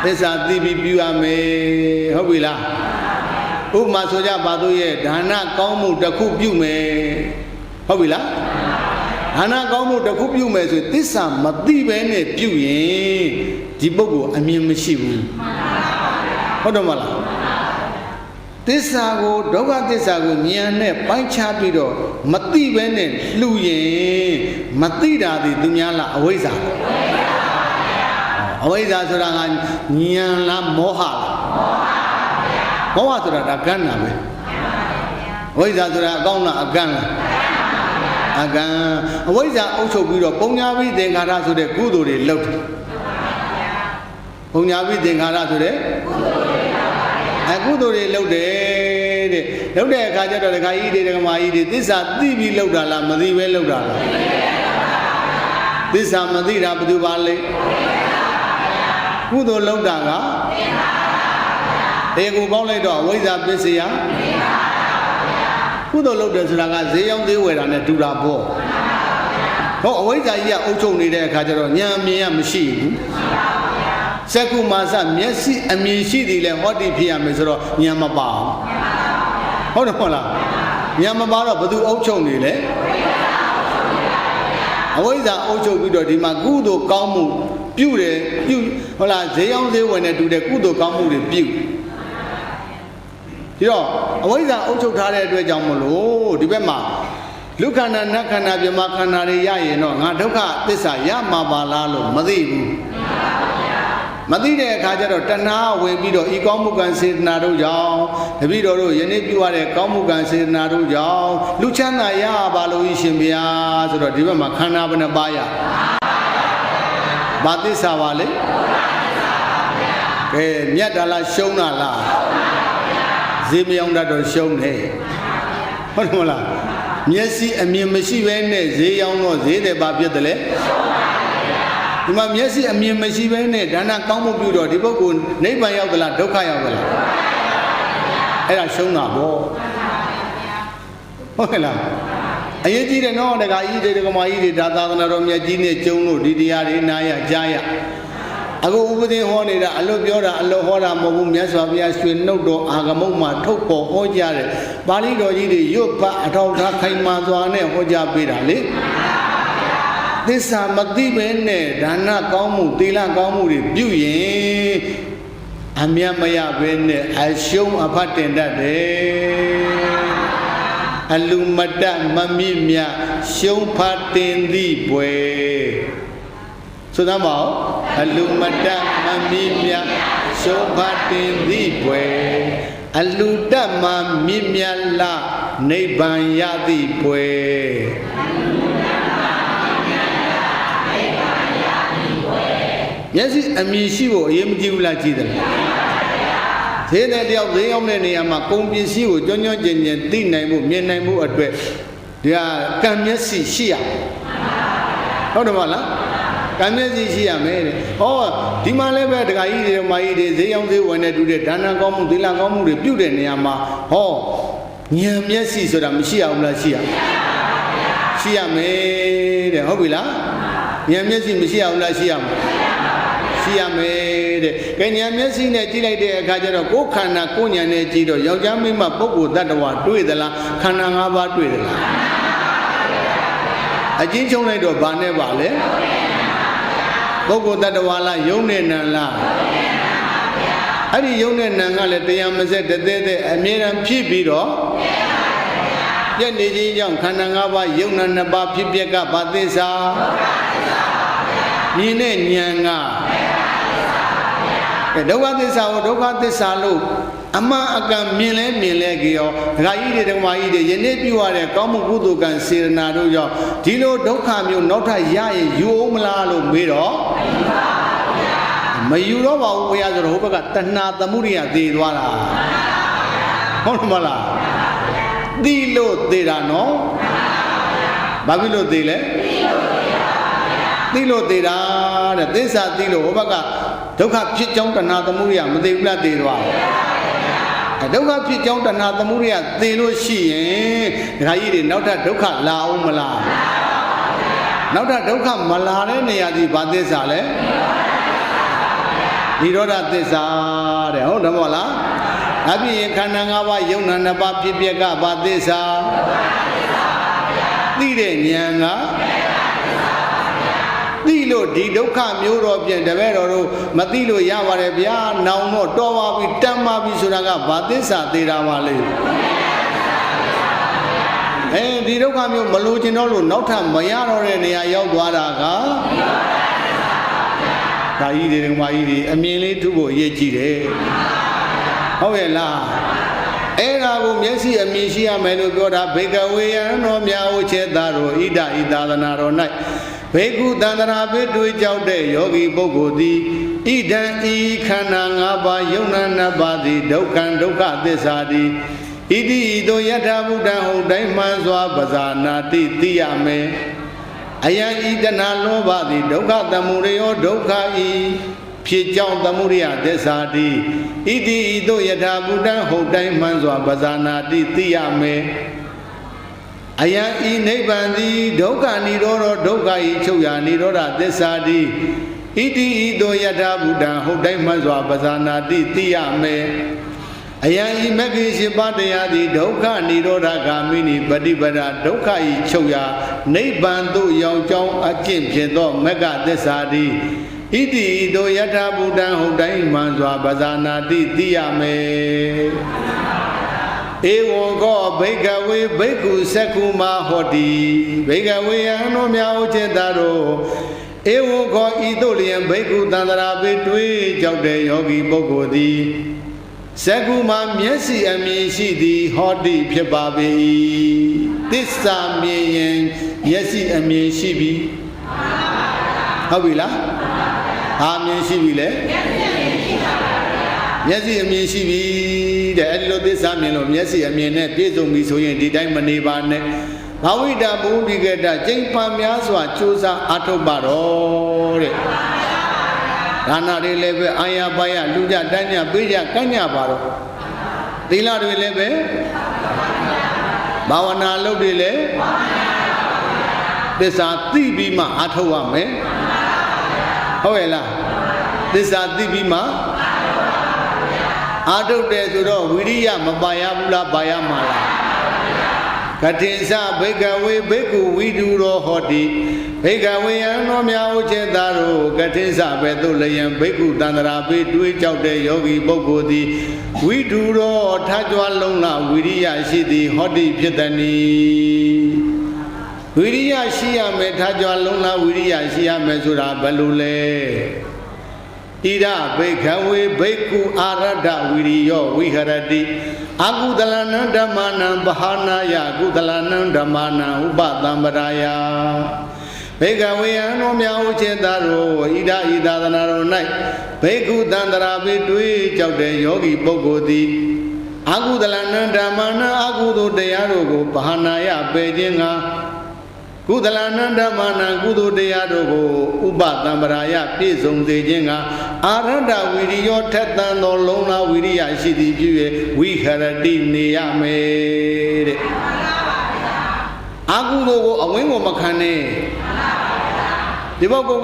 သစ္စာသိပြီးပြုရမယ်ဟုတ်ပြီလားဥပမာဆိုကြပါတို့ရဲ့ဒါနကောင်းမှုတစ်ခုပြုမယ်ဟုတ်ပြီလားဒါနကောင်းမှုတစ်ခုပြုမယ်ဆိုသစ္စာမသိဘဲနဲ့ပြုရင်ဒီပုဂ္ဂိုလ်အမြင်မရှိဘူး ဟုတ်တယ်မလားသစ္စာကိုဒုက္ခသစ္စာကိုဉာဏ်နဲ့ပိုင်းခြားပြီးတော့မသိဘဲနဲ့လှူရင်မသိတာဒီသူများလားအဝိဇ္ဇာအဝိဇ္ဇာဆိုတာကဉာဏ်လားမောဟလားမောဟဆိုတာဒါကန်းတာပဲအဝိဇ္ဇာဆိုတာအကောင်းလားအကန်းလားအကန်းအဝိဇ္ဇာအုပ်ချုပ်ပြီးတော့ပုံညာပိသင်္ခါရဆိုတဲ့ကုသိုလ်တွေလုပ်တယ်ပုံညာပိသင်္ခါရဆိုတဲ့ကုသိုလ်တွေလုပ်တယ်တဲ့လုပ်တဲ့အခါကျတော့ဒကာကြီးတွေဒကာမကြီးတွေသစ္စာသိပြီးလုပ်တာလားမသိပဲလုပ်တာလားသစ္စာမသိတာဘယ်သူပါလဲကုသိုလ်လုပ်တာကအေကိုပေါင်းလိုက်တော့အဝိဇ္ဇာပစ္စယကုသိုလ်လုပ်တယ်ဆိုတာကဈေးရောင်းဈေးဝယ်တာနဲ့တူတာပေါ့ဟောအဝိဇ္ဇာကြီးကအုပ်ချုပ်နေတဲ့အခါကျတော့ဉာဏ်မြင်ရမရှိဘူးစက္ကုမာစမျက်စိအမြင်ရှိသည်လဲဟောတိဖြစ်ရမယ်ဆိုတော့ဉာဏ်မပါဟုတ်တယ်မဟုတ်လားဉာဏ်မပါတော့ဘသူအုပ်ချုပ်နေလဲအဝိဇ္ဇာအုပ်ချုပ်ပြီးတော့ဒီမှာကုသိုလ်ကောင်းမှုပြုတယ်ပြုဟုတ်လားဈေးရောင်းဈေးဝယ်နဲ့တူတဲ့ကုသိုလ်ကောင်းမှုတွေပြုဒီတော့အဝိဇ္ဇာအုပ်ချုပ်ထားတဲ့အတွက်ကြောင့်မလို့ဒီဘက်မှာလူခန္ဓာနတ်ခန္ဓာပြမခန္ဓာတွေရရင်တော့ငါဒုက္ခသစ္စာရမှာပါလားလို့မသိဘူးမသိတဲ့အခါကျတော့တဏှာဝင်ပြီးတော့ဤကောင်းမှုကံစေတနာတို့ကြောင့်တပည့်တော်တို့ယနေ့ပြုရတဲ့ကောင်းမှုကံစေတနာတို့ကြောင့်လူချမ်းသာရပါလို့ရှင်ဘုရားဆိုတော့ဒီဘက်မှာခန္ဓာဘယ်နှပါးရဘာသစ္စာပါလဲကဲမြတ်တာလားရှုံးတာလားဈေးမယောင်းတတ်တော့ရှုံးတယ်ဟုတ်တယ်မလားမျက်စိအမြင်မရှိဘဲနဲ့ဈေးရောင်းတော့ဈေးတယ်ဘာဖြစ်တယ်လဲဒီမှာမျက်စိအမြင်မရှိဘဲနဲ့ဒါနကောင်းမှုပြုတော့ဒီပုဂ္ဂိုလ်နိဗ္ဗာန်ရောက်သလားဒုက္ခရောက်သလားအဲ့ဒါရှုံးတာပေါ့ဟုတ်ကဲ့လားအရေးကြီးတယ်နော်ဒကာကြီးတွေဒကာမကြီးတွေဒါသာသနာတော်မြတ်ကြီးနဲ့ကျုံလို့ဒီတရားတွေနားရကြားရအခုဥပဒေဟောနေတာအလွတ်ပြောတာအလွတ်ဟောတာမဟုတ်ဘူးမြတ်စွာဘုရားရွှေနှုတ်တော်အာဂမုတ်မှာထုတ်ပေါ်ဟောကြားတယ်ပါဠိတော်ကြီးတွေရွတ်ပတ်အထောက်ထားခိုင်မာစွာနဲ့ဟောကြားပေးတာလေသစ္စာမသိဘဲနဲ့ဒါနကောင်းမှုသီလကောင်းမှုတွေပြုရင်အမြတ်မရဘဲနဲ့အရှုံးအဖတ်တင်တတ်တယ်အလူမတမမြင့်မြတ်ရှုံးဖတ်တင်သည့်ပွဲဆိုသမောအလူမတမမြင့်မြတ်ရှုံးဖတ်တင်သည့်ပွဲအလူတမမြင့်မြတ်လနိဗ္ဗာန်ရသည့်ပွဲမျက်စိအမြင်ရှိဖို့အရေးမကြီးဘူးလားကြည့်တယ်ဈေးတဲ့တယောက်ဈေးရောက်တဲ့နေရာမှာကုန်ပစ္စည်းကိုကျွမ်းကျွမ်းကျင်ကျင်သိနိုင်ဖို့မြင်နိုင်ဖို့အတွက်ဒီဟာကံမျက်စိရှိရဟုတ်တယ်မလားကံမျက်စိရှိရမယ်တဲ့ဟောဒီမှာလည်းပဲဒကာကြီးတွေမာကြီးတွေဈေးရောက်ဈေးဝင်နေတူတဲ့ဒါနကောင်းမှုသီလကောင်းမှုတွေပြုတဲ့နေရာမှာဟောဉာဏ်မျက်စိဆိုတာမရှိအောင်လားရှိရမယ်တဲ့ဟုတ်ပြီလားဉာဏ်မျက်စိမရှိအောင်လားရှိရမယ်ရှိရမယ်တဲ့ကဲဉာဏ်မျက်စိနဲ့ကြည့်လိုက်တဲ့အခါကျတော့ကိုယ်ခန္ဓာကိုယ်ဉာဏ်နဲ့ကြည့်တော့ယောက်ျားမိန်းမပုဂ္ဂိုလ်တ attva တွေ့သလားခန္ဓာ၅ပါးတွေ့သလားအချင်းချုံလိုက်တော့ဘာနဲ့ပါလဲပုဂ္ဂိုလ်တ attva လားယုံနဲ့နံလားအဲ့ဒီယုံနဲ့နံကလည်းတရားမစက်တသေးသေးအမြဲတမ်းဖြစ်ပြီးတော့ပြည့်နေခြင်းကြောင့်ခန္ဓာ၅ပါးယုံနာ၂ပါးဖြစ်ပျက်ကဘာသစ္စာမြင်တဲ့ဉာဏ်ကဒုက္ခသစ္စာကိုဒုက္ခသစ္စာလို့အမှန်အကန်မြင်လဲကြောဒကာကြီးတွေဒကာမကြီးတွေယနေ့ပြုရတဲ့ကောင်းမှုကုသိုလ်ကံစေရနာတို့ကြောင့်ဒီလိုဒုက္ခမျိုးနောက်ထပ်ရရင်ယူအောင်မလားလို့မေးတော့မယူတော့ပါဘူးဘုရားဆိုတော့ဟိုဘက်ကတဏှာသမုဒိယသေသွားတာဟုတ်တယ်မလားသိလို့သေတာနော်ဘာဖြစ်လို့သေလဲသိလို့သေတာတဲ့သစ္စာသိလို့ဟိုဘက်ကဒုက္ခဖြစ်ကြောင်းတဏှာသမုဒိယမသိဘူးလားသေသွားတယ်ဒုက္ခဖြစ်ကြောင်းတဏှာသမုဒိယသေလို့ရှိရင်ဒကာကြီးတွေနောက်ထပ်ဒုက္ခလာအောင်မလားနောက်ထပ်ဒုက္ခမလာတဲ့နေရာဒီဘာသစ္စာလဲនិရောဓသစ္စာတဲ့ဟုတ်တယ်မဟုတ်လားအပြည့်ခန္ဓာ၅ပါးယုံနာ၂ပါးဖြစ်ပျက်ကဘာသစ္စာသိတဲ့ဉာဏ်ကသိ သိလို့ဒီဒုက္ခမျိုးတော်ပြင်တပည့်တော်တို့မသိလို့ရပါတယ်ဗျာနောင်တော့တော်ပါပြီတမ်းပါပြီဆိုတာကဘာသစ္စာသေးတာပါလေဒီဒုက္ခမျိုးမလို့ကျင်တော့လို့နောက်ထပ်မရတော့တဲ့နေရာရောက်သွားတာကဒါကြီးတွေဓမ္မကြီးတွေအမြင်လေးထုဖို့အရေးကြီးတယ်ဟုတ်ရဲ့လားအဲ့ဒါကိုမျက်စိအမြင်ရှိရမယ်လို့ပြောတာဘေကဝေယံတော်မြာဝချေတာတော်ဣဒဣသာသနာတော်၌ဘေကုတန္တရာပိတွေ့ကြောက်တဲ့ယောဂီပုဂ္ဂိုလ်သည်ဣဒံဤခန္ဓာ၅ပါးယုံနာနှစ်ပါးသည်ဒုက္ခံဒုက္ခသစ္စာသည်ဣတိဤသို့ယထာဘုဒ္ဓံဟုတ်တိုင်းမှန်စွာပဇာနာတိသိရမယ်အယံဤတဏလောဘသည်ဒုက္ခသမုဒယောဒုက္ခဤဖြစ်ကြောင်းသမုဒယသစ္စာတိဣတိဤသို့ယထာဘုဒ္ဓံဟုတ်တိုင်းမှန်စွာပဇာနာတိသိရမယ်အယံဤနိဗ္ဗာန်သည်ဒုက္ခនិရောဓဒုက္ခဤချုပ်ရာនិရောဓသစ္စာတိဣတိဤသို့ယထာဘုဒ္ဓံဟုတ်တိုင်းမှန်စွာပဇာနာတိသိရမယ်အယံဤမဂ္ဂင်၈ပါးတရားသည်ဒုက္ခនិရောဓဂာမိနိပฏิပဒါဒုက္ခဤချုပ်ရာနိဗ္ဗာန်သို့ရောက်ကြောင်းအကျင့်ဖြစ်သောမဂ္ဂသစ္စာတိဣတိဤသို့ယထာဘုဒ္ဓံဟုတ်တိုင်းမှန်စွာပဇာနာတိသိရမယ်ဧဝံကောဘိကဝေဘိက္ခုစက္ခုမဟောတိဘိကဝေယံတော်မြာဥจิตတာတို့ဧဝံကောဤသို့လျင်ဘိက္ခုတန္တရာပိတွေ့ကြောက်တဲ့ယောဂီပုဂ္ဂိုလ်သည်စက္ခုမမျက်စိအမြင်ရှိသည်ဟောတိဖြစ်ပါပေ၏သစ္စာမြင်ရင်မျက်စိအမြင်ရှိပြီဟုတ်ပြီလားဟာမြင်ရှိပြီလေမျက်စိအမြင်ရှိပြီတဲ့အဲ့ဒီလိုသစ္စာမြင်လို့မျက်စိအမြင်နဲ့ပြည့်စုံပြီဆိုရင်ဒီတိုင်းမနေပါနဲ့ဘာဝိတဘုဒ္ဓိကတကျင့်ပံများစွာကြိုးစားအားထုတ်ပါတော့တဲ့ဒါနတွေလည်းပဲအာရပါယလူကြတန်းညပေးကြကန့်ညပါတော့သီလတွေလည်းပဲဘာဝနာလုပ်တွေလည်းသစ္စာသိပြီးမှအားထုတ်ရမယ်ဟုတ်ရဲ့လားသစ္စာသိပြီးမှအားထုတ်တယ်ဆိုတော့ဝိရိယမပါရဘူးလားပါရမှာလားကတိစဘိကဝေဘိက္ခုဝိဒုရောဟောတိဘိကဝေယံတော်မြာဥจิตတာတို့ကတိစပဲသို့လျံဘိက္ခုတန္တရာပိတွေးကြောက်တဲ့ယောဂီပုဂ္ဂိုလ်သည်ဝိဒုရောထကြွလုံးလာဝိရိယရှိသည်ဟောတိဖြစ်သည်နိဝိရိယရှိရမယ်ထကြွလုံးလာဝိရိယရှိရမယ်ဆိုတာဘယ်လိုလဲဣဒဘိက္ခဝေဘိက္ခုအာရဒဝိရိယောဝိဟရတိအကုသလနံဓမ္မနံပဟာနာယကုသလနံဓမ္မနံဥပသံပရာယဘိက္ခဝေယံတော်မြာဥจิตတာတို့ဣဒဤသာသနာတော်၌ဘိက္ခုတန္တရာပိတွေ့ကြောက်တဲ့ယောဂီပုဂ္ဂိုလ်သည်အကုသလနံဓမ္မနံအကုသိုလ်တရားတို့ကိုပဟာနာယပယ်ခြင်းငါကုသလနံဓမ္မနံကုသိုလ်တရားတို့ကိုဥပသံပရာယပြည့်စုံစေခြင်းကအာရဒဝိရိယောထက်သန်သောလုံးလာဝိရိယရှိသည်ဖြစ်၍ဝိဟရတိနေရမယ်တဲ့အကုသိုလ်ကိုအဝင်းကိုမခံနဲ့ဒီဘက်ကအကု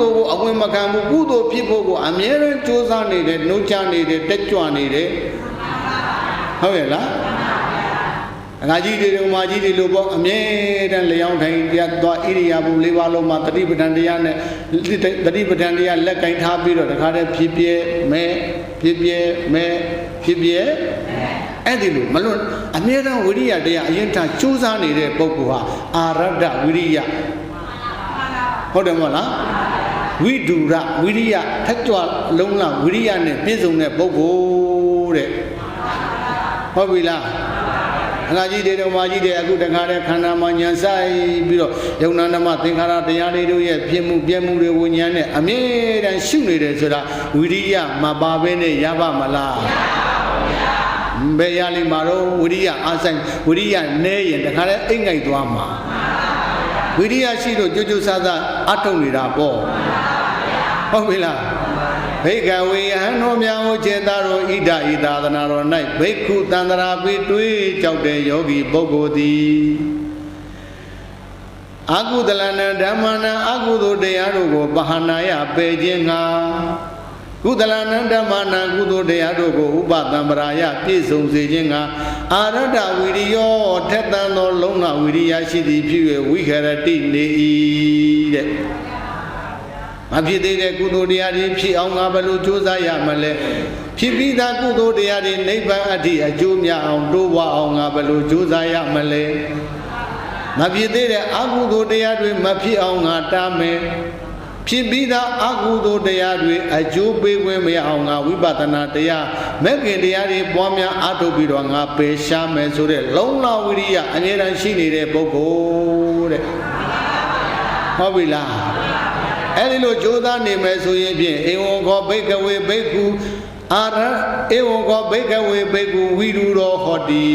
သိုလ်ကိုအဝင်းမခံဘူးကုသိုလ်ဖြစ်ဖို့ကိုအမြဲတမ်းကြိုးစားနေတယ်နှုတ်ချနေတယ်တက်ကြွနေတယ်ဟုတ်ရဲ့လားငါကြီးတွေဓမ္မကြီးတွေလို့ပေါ့အမြဲတမ်းလျောင်းထိုင်တရားသွားဣရိယာပု၄ပါးလုံးမှာတတိပဋ္ဌာန်တရားနဲ့တတိပဋ္ဌာန်တရားလက်ကင်ထားပြီးတော့တခါတည်းဖြစ်ပြဲမဲဖြစ်ပြဲမဲဖြစ်ပြဲအဲ့ဒီလိုမလွတ်အမြဲတမ်းဝိရိယတရားအရင်ထားကြိုးစားနေတဲ့ပုဂ္ဂိုလ်ဟာအာရဒဝိရိယဟုတ်တယ်မဟုတ်လားဝိဒုရဝိရိယထက်ကြွလုံးလာဝိရိယနဲ့ပြည့်စုံတဲ့ပုဂ္ဂိုလ်တဲ့ဟုတ်ပြီလားအငါကြီးတွေဓမ္မကြီးတွေအခုတခါတည်းခန္ဓာမှာညာဆိုင်ပြီးတော့ယုံနာနမသင်္ခါရတရားတွေတို့ရဲ့ဖြစ်မှုပြည့်မှုတွေဝိညာဉ်နဲ့အမြဲတမ်းရှုနေတယ်ဆိုတာဝိရိယမပါဘဲနဲ့ရပါမလားမရပါဘူးဗျာဘယ်ရလိမ့်မှာတော့ဝိရိယအားဆိုင်ဝိရိယနဲရင်တခါတည်းအိတ်ငိုက်သွားမှာဝိရိယရှိလို့ကြွကြွဆဆအထုတ်နေတာပေါ့ဟုတ်ပြီလားဘိက္ခဝေယံတော်မြာဥจิตတာတို့ဣဒဤသာသနာတော်၌ဘိက္ခုတန္တရာပိတွေ့ကြောက်တဲ့ယောဂီပုဂ္ဂိုလ်သည်အကုသလနံဓမ္မနံအကုသိုလ်တရားတို့ကိုပဟာနာယပယ်ခြင်းငါကုသလနံဓမ္မနံကုသိုလ်တရားတို့ကိုဥပသံပရာယပြည့်စုံစေခြင်းငါအာရဒဝိရိယောထက်သန်သောလုံးဝဝိရိယရှိသည်ဖြစ်၍ဝိဟရတိနေ၏တဲ့ ဖြစ်သေးတဲ့ကုသိုလ်တရားတွေဖြစ်အောင်ငါဘယ်လိုကြိုးစားရမလဲဖြစ်ပြီးသားကုသိုလ်တရားတွေနိဗ္ဗာန်အထိအကျိုးများအောင်တိုးပွားအောင်ငါဘယ်လိုကြိုးစားရမလဲမဖြစ်သေးတဲ့အကုသိုလ်တရားတွေမဖြစ်အောင်ငါတားမယ်ဖြစ်ပြီးသားအကုသိုလ်တရားတွေအကျိုးပေးခွင့်မရအောင်ငါဝိပဿနာတရားမဲ့ခင်တရားတွေပွားများအားထုတ်ပြီးတော့ငါပယ်ရှားမယ်ဆိုတဲ့လုံလဝိရိယအမြဲတမ်းရှိနေတဲ့ပုဂ္ဂိုလ်တဲ့ဟုတ်ပြီလားအဲ့ဒီလိုကြိုးစားနေမယ်ဆိုရင်ဖြင့်ဧဝံခောဘိကဝေဘိက္ခုအာရဧဝံခောဘိကဝေဘိက္ခုဝိရုရောဟောတိ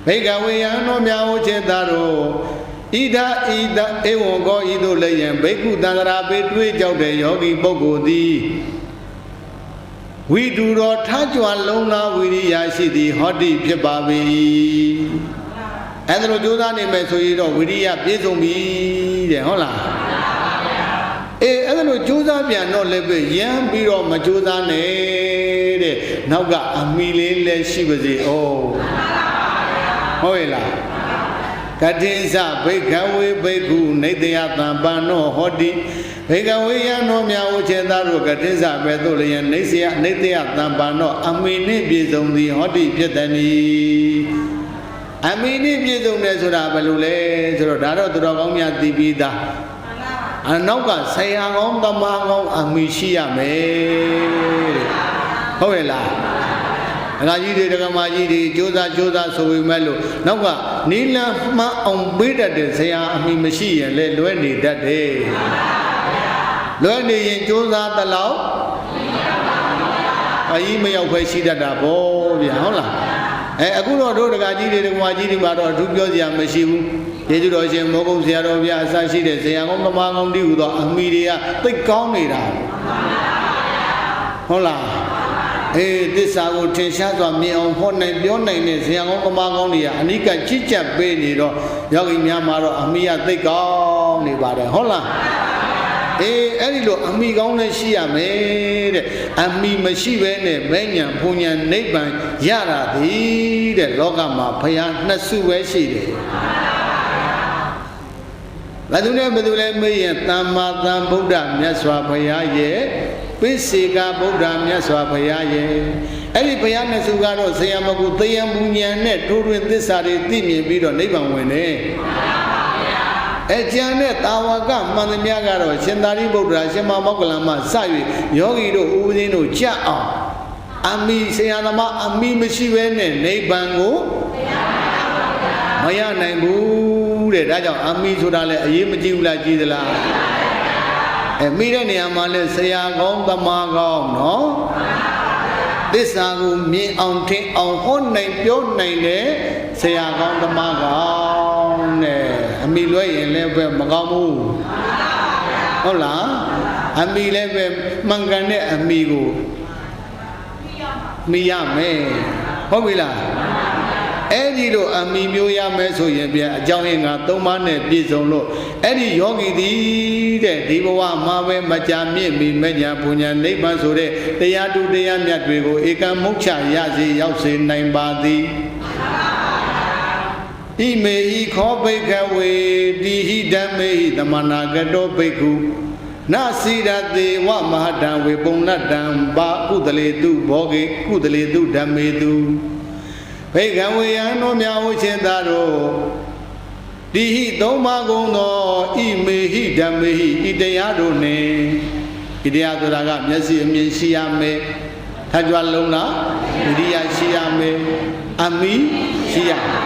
ဘိကဝေယံတော်များဝချေတာတို့ဣဒဧဝံခောဤသို့လည်းယံဘိက္ခုတန္တရာပေတွေးကြောက်တဲ့ယောဂီပုဂ္ဂိုလ်သည်ဝိတုရောထကြွလုံးနာဝိရိယရှိသည်ဟောတိဖြစ်ပါ၏အဲ့ဒါလိုကြိုးစားနေမယ်ဆိုရင်တော့ဝိရိယပြည့်စုံပြီတဲ့ဟုတ်လားအဲ့ဒါလိုကြိုးစားပြန်တော့လည်းပဲရမ်းပြီးတော့မကြိုးစားနဲ့တဲ့နောက် ကအမိလေးလည်းရှိပါစေဩဟုတ်ရဲ့လားကတိသဘိကဝေဘိက္ခုနေတယတံပါဏောဟောတိဘိကဝေယံတော်များဝချေသားတို့ကတိသပဲတို့လည်းနေတယတံပါဏောအမိနှင့်ပြည့်စုံသည်ဟောတိဖြစ်သည်အမိနှင့်ပြည့်စုံတယ်ဆိုတာဘယ်လိုလဲဆိုတော့ဒါတော့သူတော်ကောင်းများသိပြီးသားအနောက်ကဆရာကောင်းသမားကောင်းအမိရှိရမယ်တဲ့ဟုတ်ရဲ့လားဒကာကြီးတွေဒကာမကြီးတွေကြိုးစားဆိုပေမဲ့လို့နောက်ကနီလန်မှန်အောင်ပေးတတ်တဲ့ဆရာအမိမရှိရင်လည်းလွဲနေတတ်တယ်လွဲနေရင်ကြိုးစားသလောက်အကြီးမရောက်ပဲရှိတတ်တာပေါ့ဗျာဟုတ်လားအခုတော့တို့ဒကာကြီးတွေဒကာမကြီးတွေမှာတော့အထူးပြောစရာမရှိဘူးယေရှုတော်ရှင်မောဂုံဆရာတော်ဗျာအစရှိတဲ့ဆရာကောင်းသမားကောင်းတိဟူသောအမိတွေကသိကောင်းနေတာဟုတ်လားသစ္စာကိုထင်ရှားစွာမြင်အောင်ဟောနိုင်ပြောနိုင်တဲ့ဆရာကောင်းသမားကောင်းတွေကအနိကချစ်ချက်ပေးနေတော့ယောဂီများမှာတော့အမိကသိကောင်းနေပါတယ်ဟုတ်လားအဲ့ဒီလိုအမိကောင်းလည်းရှိရမယ်တဲ့အမိမရှိဘဲနဲ့ဘယ်ညာဘုံညာနိဗ္ဗာန်ရတာသည်တဲ့လောကမှာဘုရားနှစ်စုပဲရှိတယ်ဘယ်သူလဲမေးရင်သမ္မာသမ္ဗုဒ္ဓမြတ်စွာဘုရားရဲ့ပိစေကဗုဒ္ဓမြတ်စွာဘုရားရဲ့အဲ့ဒီဘုရားနှစ်စုကတော့ဆရာမကုသေယံပူညာနဲ့ထိုးထွင်းသစ္စာတွေသိမြင်ပြီးတော့နိဗ္ဗာန်ဝင်တယ်ကျန်တဲ့တာဝကမှန်သမျှကတော့ရှင်သာရိပုတ္တရာရှင်မောဂလန်မှစ၍ယောဂီတို့ဥပဒေတို့ကြက်အောင်အမိဆရာသမားအမိမရှိဘဲနဲ့နိဗ္ဗာန်ကိုမရနိုင်ဘူးတဲ့ဒါကြောင့်အမိဆိုတာလည်းအရေးမကြီးဘူးလားကြီးသလားမိတဲ့နေရာမှာလဲဆရာကောင်းသမားကောင်းနော်သစ္စာကိုမြင်အောင်ထင်အောင်ဟောနိုင်ပြောနိုင်တဲ့ဆရာကောင်းသမားကောင်းတဲ့အမိလွဲရင်လည်းပဲမကောင်းဘူးဟုတ်လားအမိလည်းပဲမှန်ကန်တဲ့အမိကိုမိရမယ်ဟုတ်ပြီလားအဲ့ဒီလိုအမိမျိုးရမယ်ဆိုရင်ပြန်အကြောင်းရင်းက၃ပါးနဲ့ပြည့်စုံလို့အဲ့ဒီယောဂီသည်တဲ့ဒီဘဝမှာပဲမကြာမြင့်မီမညာဘုံညာနိဗ္ဗာန်ဆိုတဲ့တရားတူတရားမြတ်တွေကိုဧကမုတ်ချရစေရောက်စေနိုင်ပါသည်ဣမေဟိခောဘိကဝေတိဟိဓမ္မေဟိသမနာကတောဘိက္ခုနစီရတေဝမဟာတံဝေပုံဏတံပါကုသလေတုဘောဂေကုသလေတုဓမ္မေတုဘိကဝေယံတော်များဝချင်းသားတို့တိဟိသုံးပါးကုန်သောဣမေဟိဓမ္မေဟိဤတရားတို့နှင့်ဤတရားဆိုတာကမျက်စိအမြင်ရှိရမယ်ထကြွလုံးလားဝိရိယရှိရမယ်အမိရှိရမယ်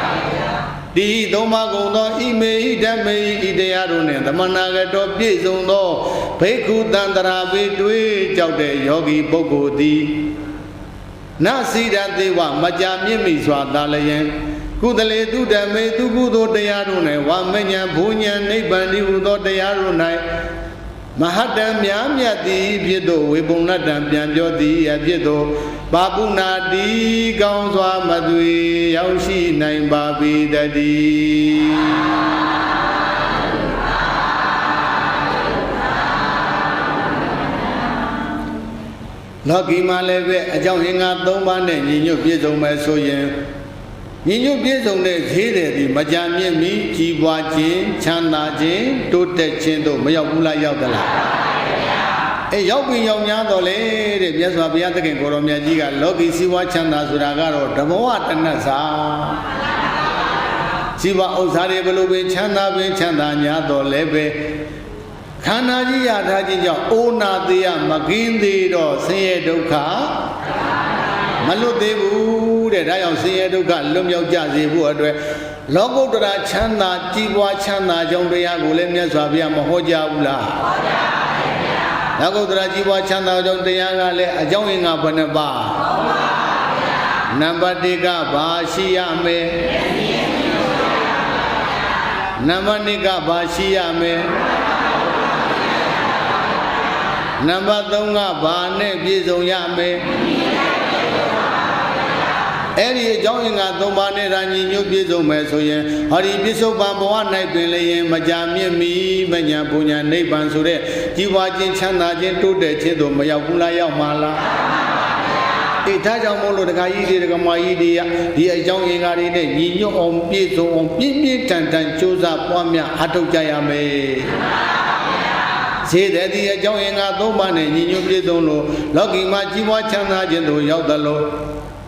တိဟိသုံးပါးကုန်သောဣမေဟိဓမ္မေဟိဤတရားတို့နှင့်သမဏဂတောပြည့်စုံသောဘိက္ခုတန္တရာပေတွေးကြောက်တဲ့ယောဂီပုဂ္ဂိုလ်သည်နစီရတေဝမကြာမြင့်မိစွာသာလျင်ကုသလေတုဓမ္မေသူကုသိုလ်တရားတို့၌ဝါမညာဘုံညာနိဗ္ဗာန်ဤဟူသောတရားတို့၌မဟာတံများမြတ်သည်ဖြစ်သောဝေပုံဏတံပြန်ပြောသည်အဖြစ်သောပါပုနာတိကောင်းစွာမသွေရောက်ရှိနိုင်ပါပေတည်းလောကီမှာလည်းပဲအကြောင်းရင်းက၃ပါးနဲ့ညီညွတ်ပြည့်စုံမယ်ဆိုရင်ညီညွတ်ပြည့်စုံတဲ့ဈေးတွေဒီမကြာမြင့်မီကြီးပွားခြင်းချမ်းသာခြင်းတိုးတက်ခြင်းတို့မရောက်ဘူးလားရောက်သလား ရောက်ပြီရောက်များတော့လေတဲ့မြတ်စွာဘုရားသခင်ကိုရောမြတ်ကြီးကလောကီစီးပွားချမ်းသာဆိုတာကတော့ဓမ္မဝတဏ္ဍစာစီးပွားဥစ္စာတွေဘလို့ပဲချမ်းသာပဲချမ်းသာ냐တော့လည်းပဲခန္ဓာကြီးရထားခြင်းကြောင့်အိုနာသေးရမကင်းသေးတော့ဆင်းရဲဒုက္ခမလွတ်သေးဘူးတဲ့ဒါကြောင့်ဆင်းရဲဒုက္ခလွတ်မြောက်ကြစေဖို့အတွက်လောကုတ္တရာချမ်းသာကြီးပွားချမ်းသာကြောင်းတရားကိုလည်းမြတ်စွာဘုရားမဟောကြားဘူးလားဟောကြားပါဗျာလောကုတ္တရာကြီးပွားချမ်းသာကြောင်းတရားကလည်းအကြောင်းရင်းကဘယ်နှပါးဟုတ်ပါဗျာနံပါတ်1ကဘာရှိရမယ်နံပါတ်2ကဘာရှိရမယ်နံပါတ်3ကဘာနဲ့ပြည့်စုံရမယ်အဲ့ဒီအကြောင်းအင်္ဂါ3ပါးနဲ့ရာညီညွတ်ပြည့်စုံမယ်ဆိုရင်ဟောဒီပြစ္ဆုတ်ပံဘဝ၌ပင်လည်းရင်မကြာမြင့်မီမညာပူညာနိဗ္ဗာန်ဆိုတဲ့ကြီးပွားခြင်းချမ်းသာခြင်းတိုးတက်ခြင်းတို့မရောက်ဘူးလားရောက်မှာလားအေးဒါကြောင့်မို့လို့ဒကာကြီးတွေဒကာမကြီးတွေကဒီအကြောင်းအင်္ဂါတွေနဲ့ညီညွတ်အောင်ပြည့်စုံအောင်ပြင်းပြင်းထန်ထန်ကြိုးစားပွားများအထောက်ကြရမယ်စေတဲ့ဒီအကြောင်းအင်္ဂါ3ပါးနဲ့ညီညွတ်ပြည့်စုံလို့လောကီမှာကြီးပွားချမ်းသာခြင်းတို့ရောက်တယ်လို့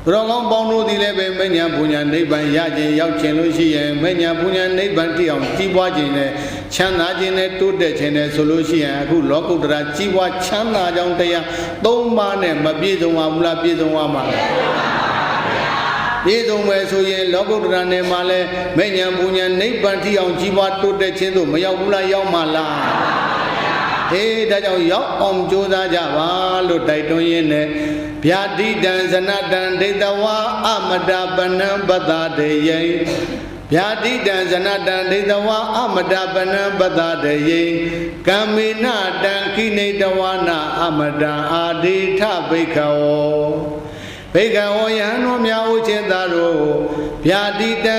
ဘုရောကောင်းပေါင်းတို့သည်လည်းပဲမညာပူညာနိဗ္ဗာန်ရခြင်းရောက်ခြင်းလို့ရှိရင်မညာပူညာနိဗ္ဗာန်တည်အောင်ကြီးပွားခြင်းနဲ့ချမ်းသာခြင်းနဲ့တိုးတက်ခြင်းနဲ့ဆိုလို့ရှိရင်အခုလောကုတ္တရာကြီးပွားချမ်းသာကြောင်းတရား3ပါးနဲ့မပြည့်စုံပါဘူးလားပြည့်စုံပါမှာလားပြည့်စုံမယ်ဆိုရင်လောကုတ္တရာနယ်မှာလည်းမညာပူညာနိဗ္ဗာန်တည်အောင်ကြီးပွားတိုးတက်ခြင်းတို့မရောက်ဘူးလားရောက်မှာလားအေးဒါကြောင့်ရောက်အောင်ကြိုးစားကြပါလို့တိုက်တွန်းရင်းနဲ့ဗျာတိတံဇနတံဒိဋ္ဌဝါအမတပနံပတတေယံဗျာတိတံဇနတံဒိဋ္ဌဝါအမတပနံပတတေယံကမ္မေနတံခိနေတဝနာအမတံအာဒိဋ္ဌဘိက္ခဝောဘိက္ခဝောယဟန်တော်များဥခြင်းသာတို့ဗျာတိတံ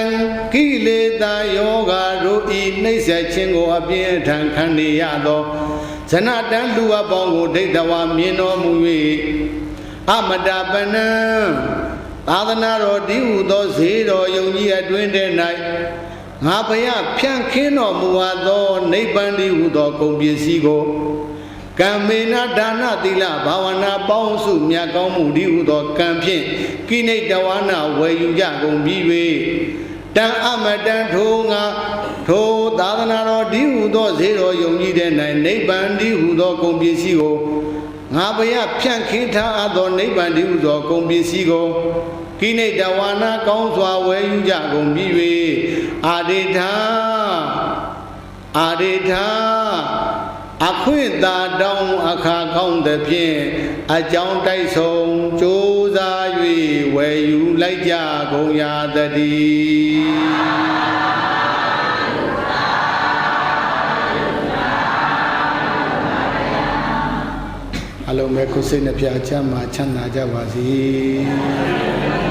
ကိလေသာယောဂါတို့ဤနှိမ့်ဆက်ခြင်းကိုအပြင်းထန်ခံနေရသောဇနတံလူအပေါင်းကိုဒိဋ္ဌဝါမြင်တော်မူ၍အမတပနံသာသနာတော်ဒီဟုသောဈေးတော်ယုံကြည်အတွင်းထဲ၌ငါဘုရားဖြန့်ခင်းတော်မူသောနိဗ္ဗာန်ဒီဟုသောဂုဏ်ပစ္စည်းကိုကမ္မေနဒါနသီလဘာဝနာပေါင်းစုမြတ်ကောင်းမှုဒီဟုသောကံဖြင့်ကိနေတဝနာဝယ်ယူကြကုန်ပြီး၍တံအမတံထိုငါထိုသာသနာတော်ဒီဟုသောဈေးတော်ယုံကြည်တဲ့၌နိဗ္ဗာန်ဒီဟုသောဂုဏ်ပစ္စည်းကိုငါဘုရားဖြန့်ခင်းထားသောနိဗ္ဗာန်ဒီဟုသောဂုဏ်ပစ္စည်းကိုကိနေတဝနာကောင်းစွာဝယ်ယူကြကုန်ပြီး၍အာဒေထာအခွင့်သာတောင်းအခါကောင်းသဖြင့်အကြောင်းတိုက်ဆုံးကြိုးစား၍ဝယ်ယူလိုက်ကြကုန်ရသတည်းအလုံးမဲ့ကိုယ်စိတ်နှပြချမ်းသာကြပါစေ